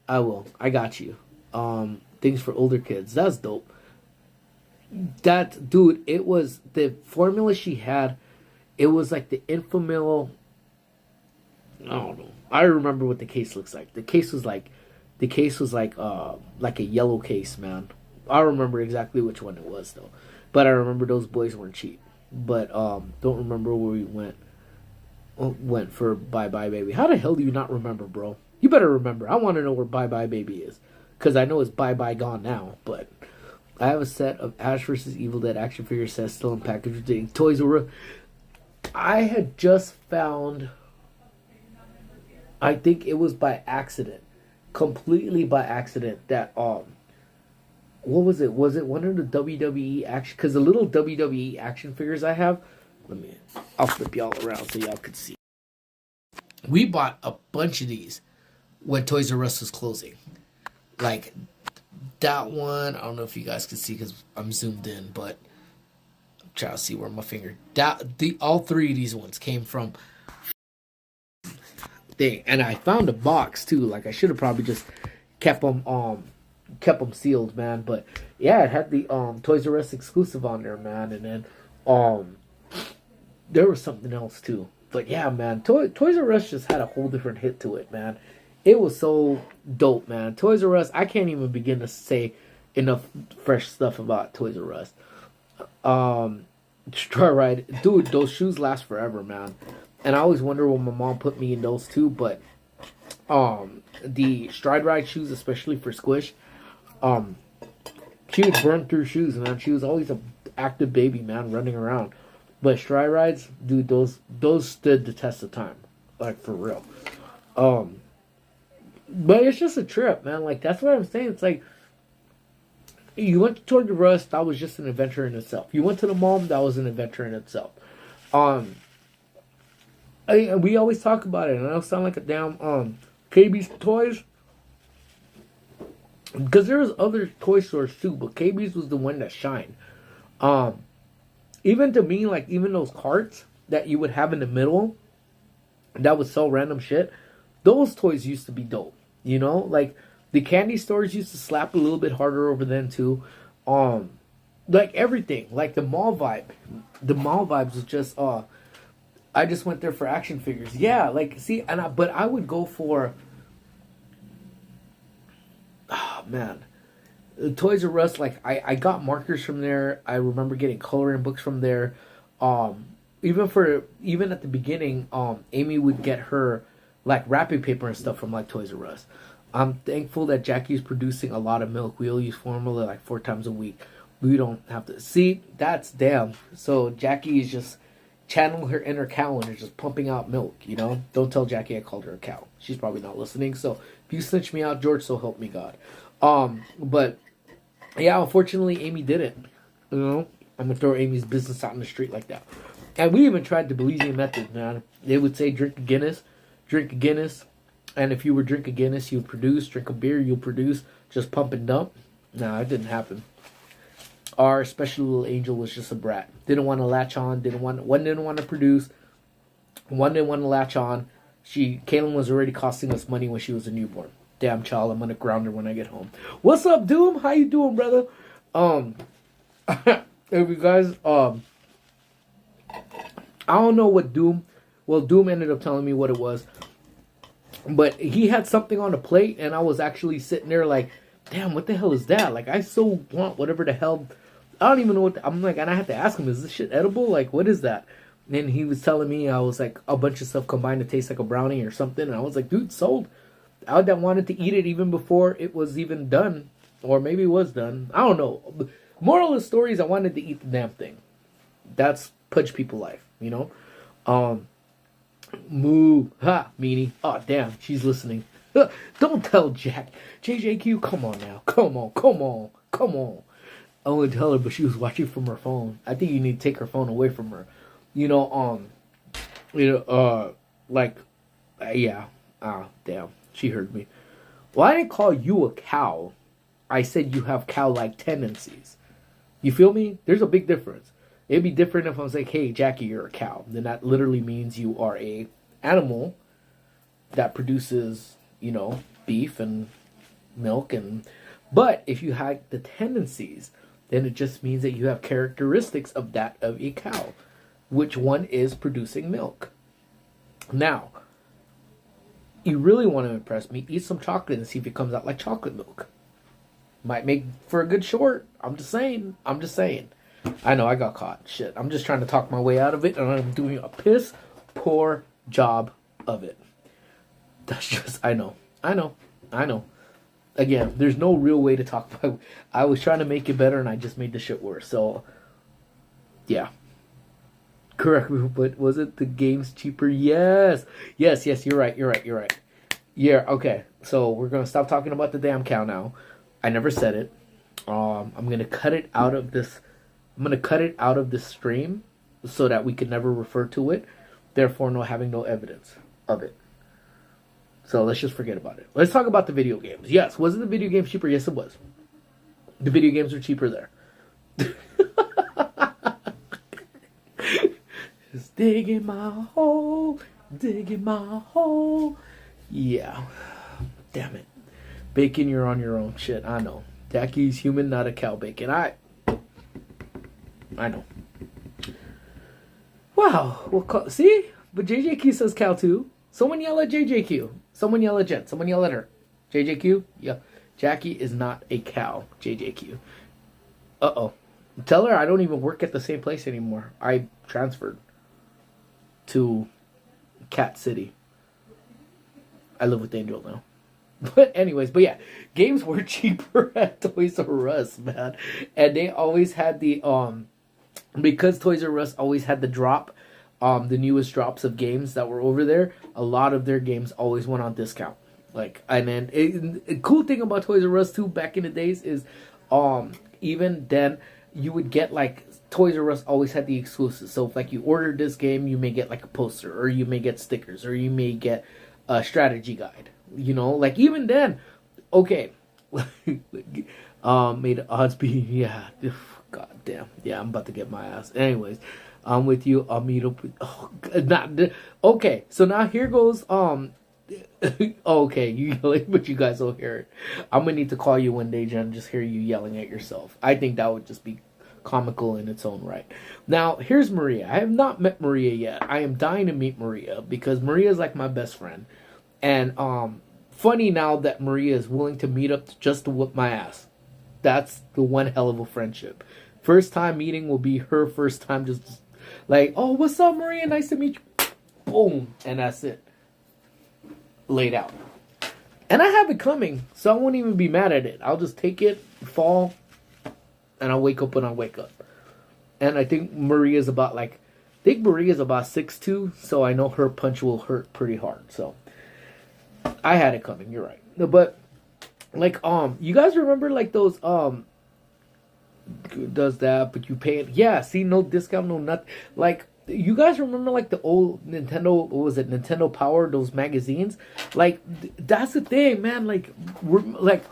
I got you. Things for older kids. That's dope. That dude, it was the formula she had. It was like the Infamil. I don't know. I remember what the case looks like. The case was like a yellow case, man. I remember exactly which one it was though. But I remember those boys weren't cheap. But don't remember where we went for Bye Bye Baby. How the hell do you not remember, bro? You better remember. I want to know where Bye Bye Baby is. Because I know it's Bye Bye Gone now. But I have a set of Ash vs. Evil Dead action figure sets still in package with Toys R Us. I had just found, I think it was by accident, completely by accident, that what was it? Was it one of the WWE action? Because the little WWE action figures I have, I'll flip y'all around so y'all could see. We bought a bunch of these when Toys R Us was closing. Like that one, I don't know if you guys can see because I'm zoomed in, but I'm trying to see where my finger. All three of these ones came from thing, and I found a box too. Like I should have probably just kept them sealed, man. But yeah, it had the Toys R Us exclusive on there, man, and then there was something else too. But yeah, man, Toys R Us just had a whole different hit to it, man. It was so dope, man. Toys R Us, I can't even begin to say enough fresh stuff about Toys R Us. Stride Ride, dude, those shoes last forever, man. And I always wonder when my mom put me in those too. But the Stride Ride shoes, especially for Squish, she would burn through shoes, man. She was always an active baby, man, running around. But Stride Rides, dude, those stood the test of time, like for real. But it's just a trip, man. Like that's what I'm saying. It's like you went to Toys R Us, that was just an adventure in itself. You went to the mall, that was an adventure in itself. We always talk about it, and I don't sound like a damn KB's Toys, because there's other toy stores too, but KB's was the one that shined. Even to me, like even those carts that you would have in the middle that would sell random shit, those toys used to be dope. You know, like the candy stores used to slap a little bit harder over then too. Like everything, like the mall vibe. The mall vibes was just I just went there for action figures. Yeah, like see, but I would go for man. Toys R Us, like I got markers from there. I remember getting coloring books from there. Even at the beginning, Amy would get her like wrapping paper and stuff from like Toys R Us. I'm thankful that Jackie's producing a lot of milk. We all use formula like 4 times a week. We don't have to see. That's damn. So Jackie is just channeling her inner cow and is just pumping out milk. You know, don't tell Jackie I called her a cow. She's probably not listening. So if you snitch me out, George, so help me God. But yeah, unfortunately, Amy didn't. You know, I'm gonna throw Amy's business out in the street like that. And we even tried the Belizean method, man. They would say drink a Guinness, and if you were drink a Guinness, you'd produce. Drink a beer, you'll produce. Just pump and dump. No, it didn't happen. Our special little angel was just a brat. Didn't want to latch on. One didn't want to produce. One didn't want to latch on. Kaylin was already costing us money when she was a newborn. damn child. I'm gonna ground her when I get home. What's up, Doom? How you doing, brother? If you guys, I don't know what Doom. Well, Doom ended up telling me what it was, but he had something on the plate, and I was actually sitting there like, damn, what the hell is that? Like, I so want whatever the hell. I don't even know what I'm like, and I had to ask him, is this shit edible? Like, what is that? And he was telling me, I was like, a bunch of stuff combined to taste like a brownie or something. And I was like, dude, sold. I wanted to eat it even before it was even done, or maybe it was done. I don't know. Moral of the story is I wanted to eat the damn thing. That's Pudge people life, you know. Moo ha meanie. Oh damn, she's listening. Don't tell Jack. JJQ, come on now. Come on. I wouldn't tell her, but she was watching from her phone. I think you need to take her phone away from her. You know, yeah. Ah, damn. She heard me. Well, I didn't call you a cow. I said you have cow-like tendencies. You feel me? There's a big difference. It'd be different if I was like, hey, Jackie, you're a cow. Then that literally means you are a animal that produces, you know, beef and milk. But if you have the tendencies, then it just means that you have characteristics of that of a cow. Which one is producing milk? Now, you really want to impress me, eat some chocolate and see if it comes out like chocolate milk. Might make for a good short. I'm just saying. I know I got caught. Shit. I'm just trying to talk my way out of it, and I'm doing a piss poor job of it. That's just, I know. Again, there's no real way to talk about it. I was trying to make it better, and I just made the shit worse. So, yeah. Correct me, but was it the game's cheaper? Yes, you're right. Yeah, okay. So we're gonna stop talking about the damn cow now. I never said it. I'm gonna cut it out of this. I'm gonna cut it out of this stream so that we can never refer to it. Therefore, having no evidence of it. So let's just forget about it. Let's talk about the video games. Yes, was it the video games cheaper? Yes, it was. The video games are cheaper there. Just digging my hole. Yeah. Damn it. Bacon, you're on your own. Shit, I know. Jackie's human, not a cow bacon. I know. Wow. Well, see? But JJQ says cow too. Someone yell at JJQ. Someone yell at Jen. Someone yell at her. JJQ? Yeah. Jackie is not a cow. JJQ. Uh-oh. Tell her I don't even work at the same place anymore. I transferred to Cat City. I live with Angel now. But anyways, but yeah, games were cheaper at Toys R Us, man. And they always had the because Toys R Us always had the drop, the newest drops of games that were over there, a lot of their games always went on discount. Like, and then a cool thing about Toys R Us too back in the days is even then you would get like Toys R Us always had the exclusives. So if like you ordered this game, you may get like a poster, or you may get stickers, or you may get a strategy guide. You know, like even then, okay, may the odds be, yeah, god damn, yeah, I'm about to get my ass. Anyways, I'm with you. I'll meet up with, okay, so now here goes, okay, you yelling, but you guys will hear it. I'm gonna need to call you one day, Jen, and just hear you yelling at yourself. I think that would just be comical in its own right. Now, here's Maria. I have not met Maria yet. I am dying to meet Maria because Maria is like my best friend. And funny now that Maria is willing to meet up just to whoop my ass. That's the one hell of a friendship. First time meeting will be her first time just like, oh, what's up, Maria? Nice to meet you. Boom. And that's it. Laid out. And I have it coming, so I won't even be mad at it. I'll just take it, fall, and I'll wake up when I wake up. And I think Maria's about 6'2", so I know her punch will hurt pretty hard. So I had it coming, you're right. No, but like you guys remember like those does that, but you pay it. Yeah, see, no discount, no nothing. Like, you guys remember like the old Nintendo, what was it, Nintendo Power, those magazines? Like, that's the thing, man. Like,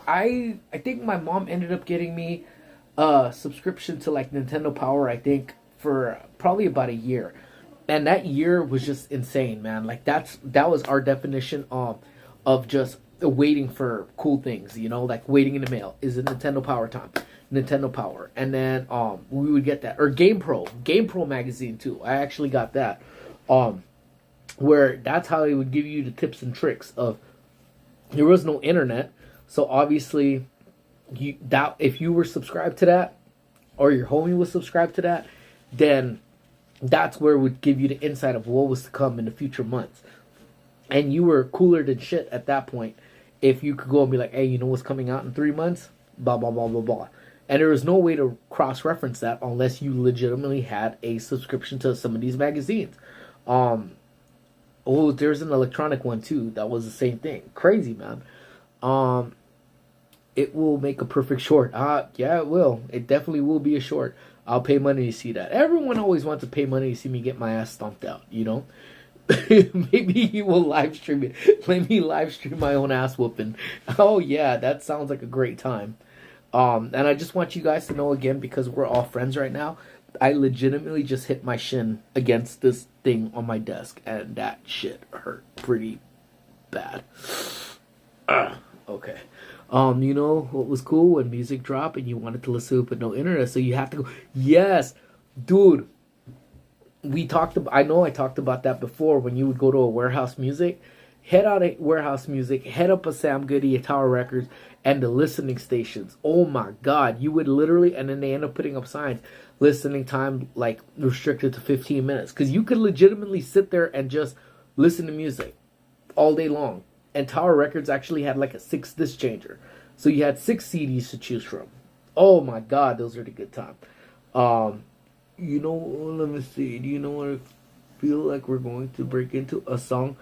I think my mom ended up getting me a subscription to like Nintendo Power, I think, for probably about a year. And that year was just insane, man. Like, that was our definition of just waiting for cool things, you know, like waiting in the mail. Is it Nintendo Power time? Nintendo Power. And then we would get that. Or GamePro magazine too. I actually got that. Where that's how they would give you the tips and tricks of, there was no internet, so obviously if you were subscribed to that, or your homie was subscribed to that, then that's where it would give you the insight of what was to come in the future months. And you were cooler than shit at that point if you could go and be like, hey, you know what's coming out in 3 months? Blah, blah, blah, blah, blah. And there was no way to cross-reference that unless you legitimately had a subscription to some of these magazines. There's an electronic one too that was the same thing. Crazy, man. It will make a perfect short. Yeah, it will. It definitely will be a short. I'll pay money to see that. Everyone always wants to pay money to see me get my ass stomped out, you know? Maybe you will live stream it. Let me live stream my own ass whooping. Oh yeah, that sounds like a great time. And I just want you guys to know again, because we're all friends right now, I legitimately just hit my shin against this thing on my desk, and that shit hurt pretty bad. Okay. You know what was cool? When music dropped and you wanted to listen to it but no internet, so you have to go. Yes, dude. I talked about that before. When you would go to a Warehouse Music, head out at Warehouse Music, head up a Sam Goody, a Tower Records, and the listening stations. Oh my God, you would literally, and then they end up putting up signs, listening time like restricted to 15 minutes, because you could legitimately sit there and just listen to music all day long. And Tower Records actually had like a 6 disc changer, so you had 6 CDs to choose from. Oh my God, those are the good time. You know, let me see. Do you know what I feel like we're going to break into? A song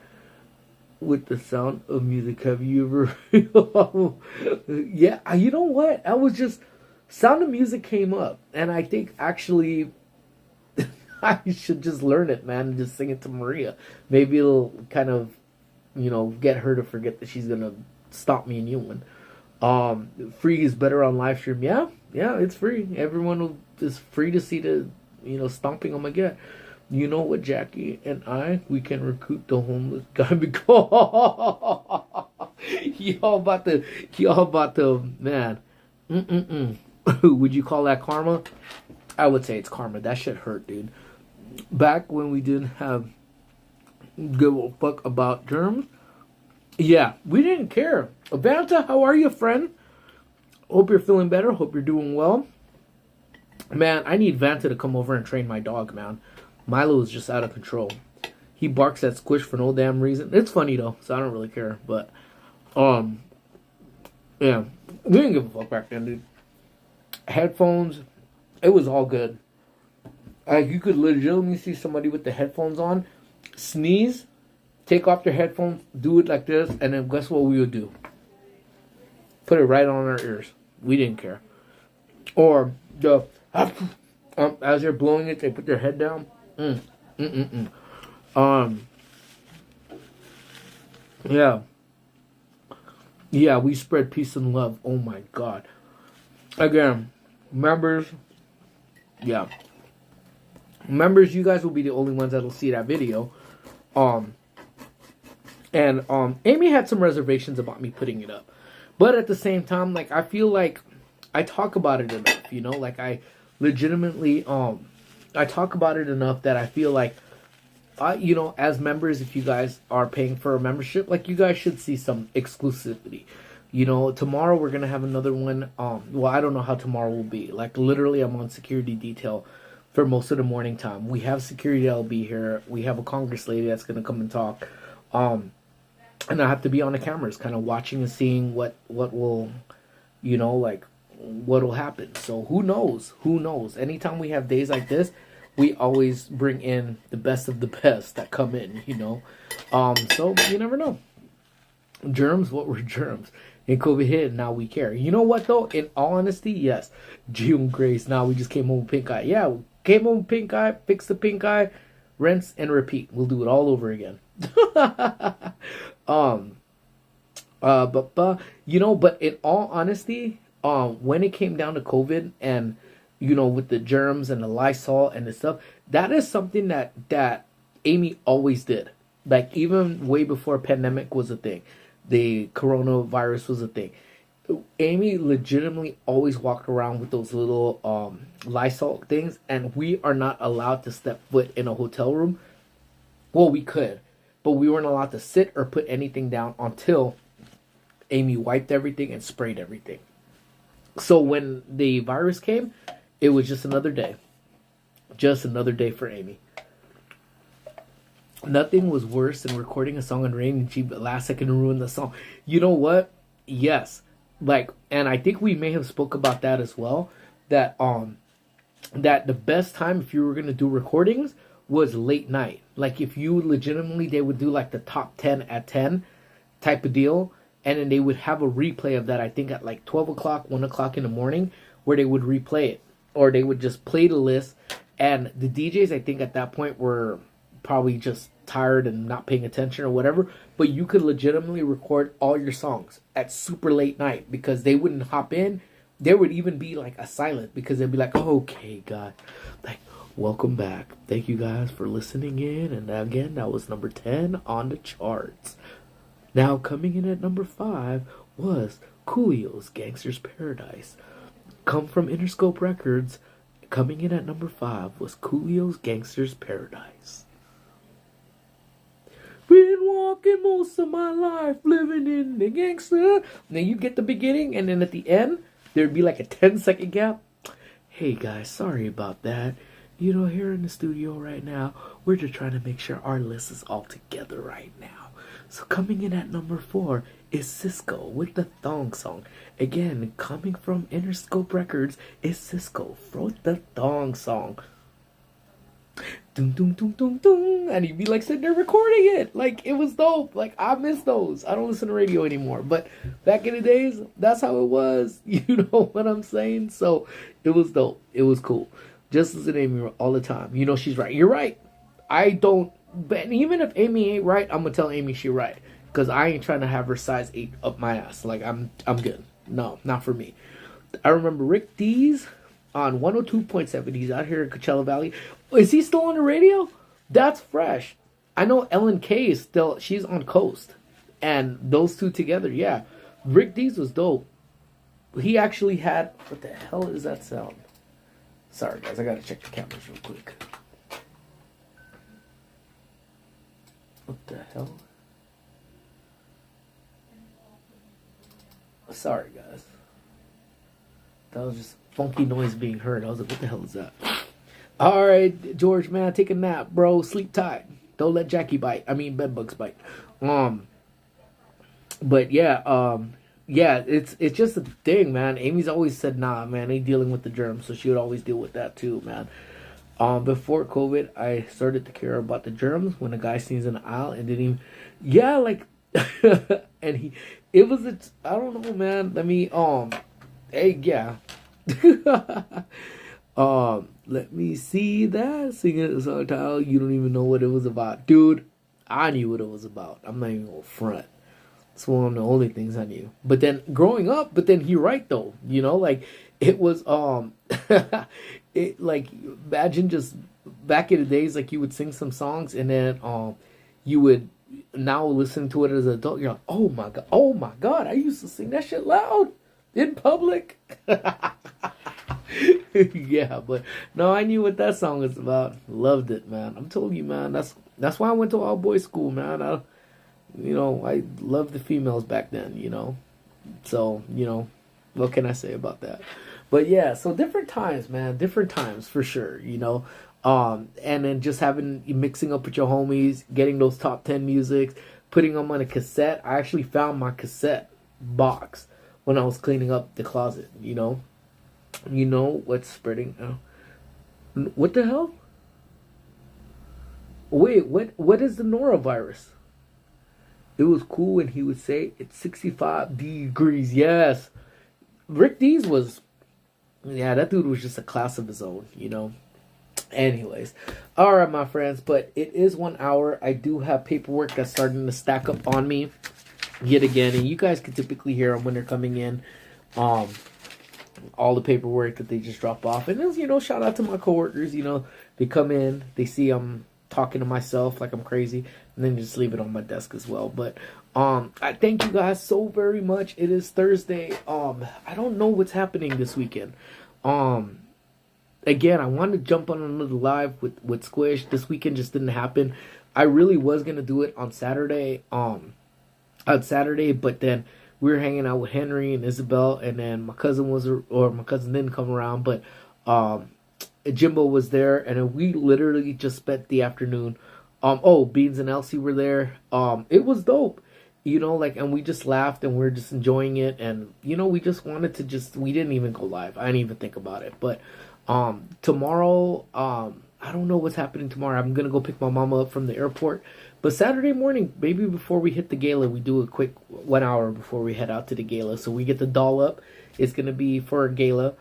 with the sound of music. Have you ever? Yeah, you know what? I was just, Sound of Music came up, and I think actually I should just learn it, man, and just sing it to Maria. Maybe it'll kind of, you know, get her to forget that she's gonna stop me and you one. Free is better on live stream. Yeah, it's free. Everyone is free to see the, you know, stomping on my gut. You know what, Jackie and we can recruit the homeless guy because y'all about to, man. Would you call that karma? I would say it's karma. That shit hurt, dude. Back when we didn't give a fuck about germs, yeah, we didn't care. Vanta, how are you, friend? Hope you're feeling better. Hope you're doing well. Man, I need Vanta to come over and train my dog, man. Milo is just out of control. He barks at Squish for no damn reason. It's funny though, so I don't really care. But, yeah, we didn't give a fuck back then, dude. Headphones, it was all good. You could legitimately see somebody with the headphones on, sneeze, take off their headphones, do it like this, and then guess what we would do? Put it right on our ears. We didn't care. Or as you're blowing it, they put their head down. Yeah, we spread peace and love. Oh my God. Again, members, you guys will be the only ones that'll see that video. Amy had some reservations about me putting it up, but at the same time, like, I feel like I talk about it enough, you know, like I legitimately, I talk about it enough that I feel like, you know, as members, if you guys are paying for a membership, like, you guys should see some exclusivity. You know, tomorrow we're going to have another one. Well, I don't know how tomorrow will be. Like, literally, I'm on security detail for most of the morning time. We have security that'll be here. We have a Congress lady that's going to come and talk. And I have to be on the cameras, kind of watching and seeing what will, you know, like, what will happen. So who knows? Who knows? Anytime we have days like this, we always bring in the best of the best that come in, you know. So you never know. Germs, what were germs? And COVID hit, and now we care. You know what, though? In all honesty, yes. June Grace, now we just came home with pink eye. Yeah, came home with pink eye, fixed the pink eye, rinse, and repeat. We'll do it all over again. You know, but in all honesty, when it came down to COVID and, you know, with the germs and the Lysol and the stuff, that is something that Amy always did. Like, even way before pandemic was a thing. the coronavirus was a thing. Amy legitimately always walked around with those little Lysol things, and we are not allowed to step foot in a hotel room. Well, we could, but we weren't allowed to sit or put anything down until Amy wiped everything and sprayed everything. So when the virus came, it was just another day. Just another day for Amy. Nothing was worse than recording a song in rain and she last second ruined the song. You know what? Yes. Like, and I think we may have spoke about that as well. That that the best time if you were gonna do recordings was late night. Like if you legitimately they would do like the top 10 at 10 type of deal, and then they would have a replay of that, I think at like 12 o'clock, 1 o'clock in the morning, where they would replay it. Or they would just play the list, and the DJs I think at that point were probably just tired and not paying attention or whatever, but you could legitimately record all your songs at super late night because they wouldn't hop in. There would even be like a silent because they'd be like, okay, God, like, welcome back. Thank you guys for listening in. And again, that was number 10 on the charts. Now, coming in at number 5 was Coolio's Gangster's Paradise. Come from Interscope Records. Coming in at number 5 was Coolio's Gangster's Paradise. Been walking most of my life, living in the gangster. Now you get the beginning, and then at the end, there'd be like a 10-second gap. Hey guys, sorry about that. You know, here in the studio right now, we're just trying to make sure our list is all together right now. So coming in at number 4 is Cisco with the Thong Song. Again, coming from Interscope Records is Cisco wrote the Thong Song. Doom, doom, doom, doom, doom. And he'd be like sitting there recording it. Like, it was dope. Like, I miss those. I don't listen to radio anymore. But back in the days, that's how it was. You know what I'm saying? So, it was dope. It was cool. Just listen to Amy all the time. You know she's right. You're right. I don't... But even if Amy ain't right, I'm going to tell Amy she right. Because I ain't trying to have her size 8 up my ass. Like, I'm good. No, not for me. I remember Rick Dees on 102.7. He's out here in Coachella Valley. Is he still on the radio? That's fresh. I know Ellen K is still, she's on Coast. And those two together, yeah. Rick Dees was dope. He actually had, what the hell is that sound? Sorry guys, I gotta check the cameras real quick. What the hell? Sorry guys. That was just funky noise being heard. I was like, what the hell is that? Alright, George, man, take a nap, bro. Sleep tight. Don't let Jackie bite. I mean, bedbugs bite. But yeah, yeah, it's just a thing, man. Amy's always said, nah, man, ain't dealing with the germs, so she would always deal with that too, man. Before COVID, I started to care about the germs when a guy sneezed in the aisle and didn't even, yeah, like, and it was, I don't know, man. Let me, hey, yeah. Let me see that. Singing the song title. You don't even know what it was about. Dude, I knew what it was about. I'm not even gonna front. It's one of the only things I knew. But then growing up, but then you're right though. You know, like it was it like imagine just back in the days, like you would sing some songs and then you would now listen to it as an adult, you're like, oh my god, I used to sing that shit loud in public. Yeah, but no, I knew what that song was about. Loved it, man. I'm telling you, man. That's why I went to all boys school, man. I loved the females back then, you know. So, you know, what can I say about that? But yeah, so different times, man. Different times for sure, you know. And then just mixing up with your homies, getting those top 10 musics, putting them on a cassette. I actually found my cassette box when I was cleaning up the closet, you know. You know what's spreading? What the hell? Wait, what is the norovirus? It was cool when he would say it's 65 degrees. Yes. Rick Dees was, yeah, that dude was just a class of his own, you know. Anyways, all right, my friends, but it is 1 hour. I do have paperwork that's starting to stack up on me yet again, and you guys can typically hear them when they're coming in. All the paperwork that they just drop off, and you know, shout out to my coworkers. You know, they come in, they see I'm talking to myself like I'm crazy, and then just leave it on my desk as well. But I thank you guys so very much. It is Thursday. I don't know what's happening this weekend. Again, I wanted to jump on another live with Squish. This weekend just didn't happen. I really was gonna do it on Saturday. But then we were hanging out with Henry and Isabel, and then my cousin didn't come around, but Jimbo was there, and we literally just spent the afternoon. Beans and Elsie were there. It was dope, and we just laughed and we are just enjoying it, and we just wanted to we didn't even go live. I didn't even think about it, but tomorrow, I don't know what's happening tomorrow. I'm gonna go pick my mama up from the airport. But Saturday morning, maybe before we hit the gala, we do a quick 1 hour before we head out to the gala. So we get the doll up. It's gonna be for a gala.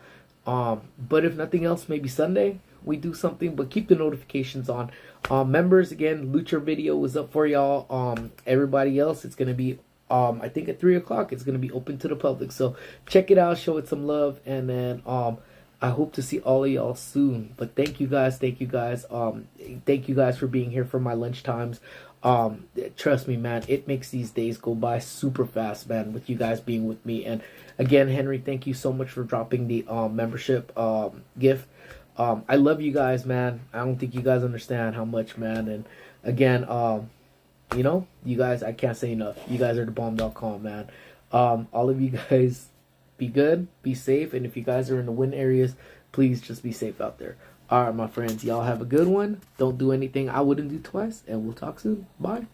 But if nothing else, maybe Sunday we do something. But keep the notifications on. Members, again, Lucha video is up for y'all. Everybody else, it's gonna be I think at 3 o'clock. It's gonna be open to the public. So check it out, show it some love, and then I hope to see all of y'all soon. But thank you guys. Thank you guys for being here for my lunch times. Trust me, man, it makes these days go by super fast, man, with you guys being with me. And again, Henry, thank you so much for dropping the membership gift. I love you guys, man. I don't think you guys understand how much, man. And again, you guys, I can't say enough. You guys are the bomb.com, man. All of you guys, be good, be safe, and if you guys are in the wind areas, please just be safe out there. All right, my friends, y'all have a good one. Don't do anything I wouldn't do twice, and we'll talk soon. Bye.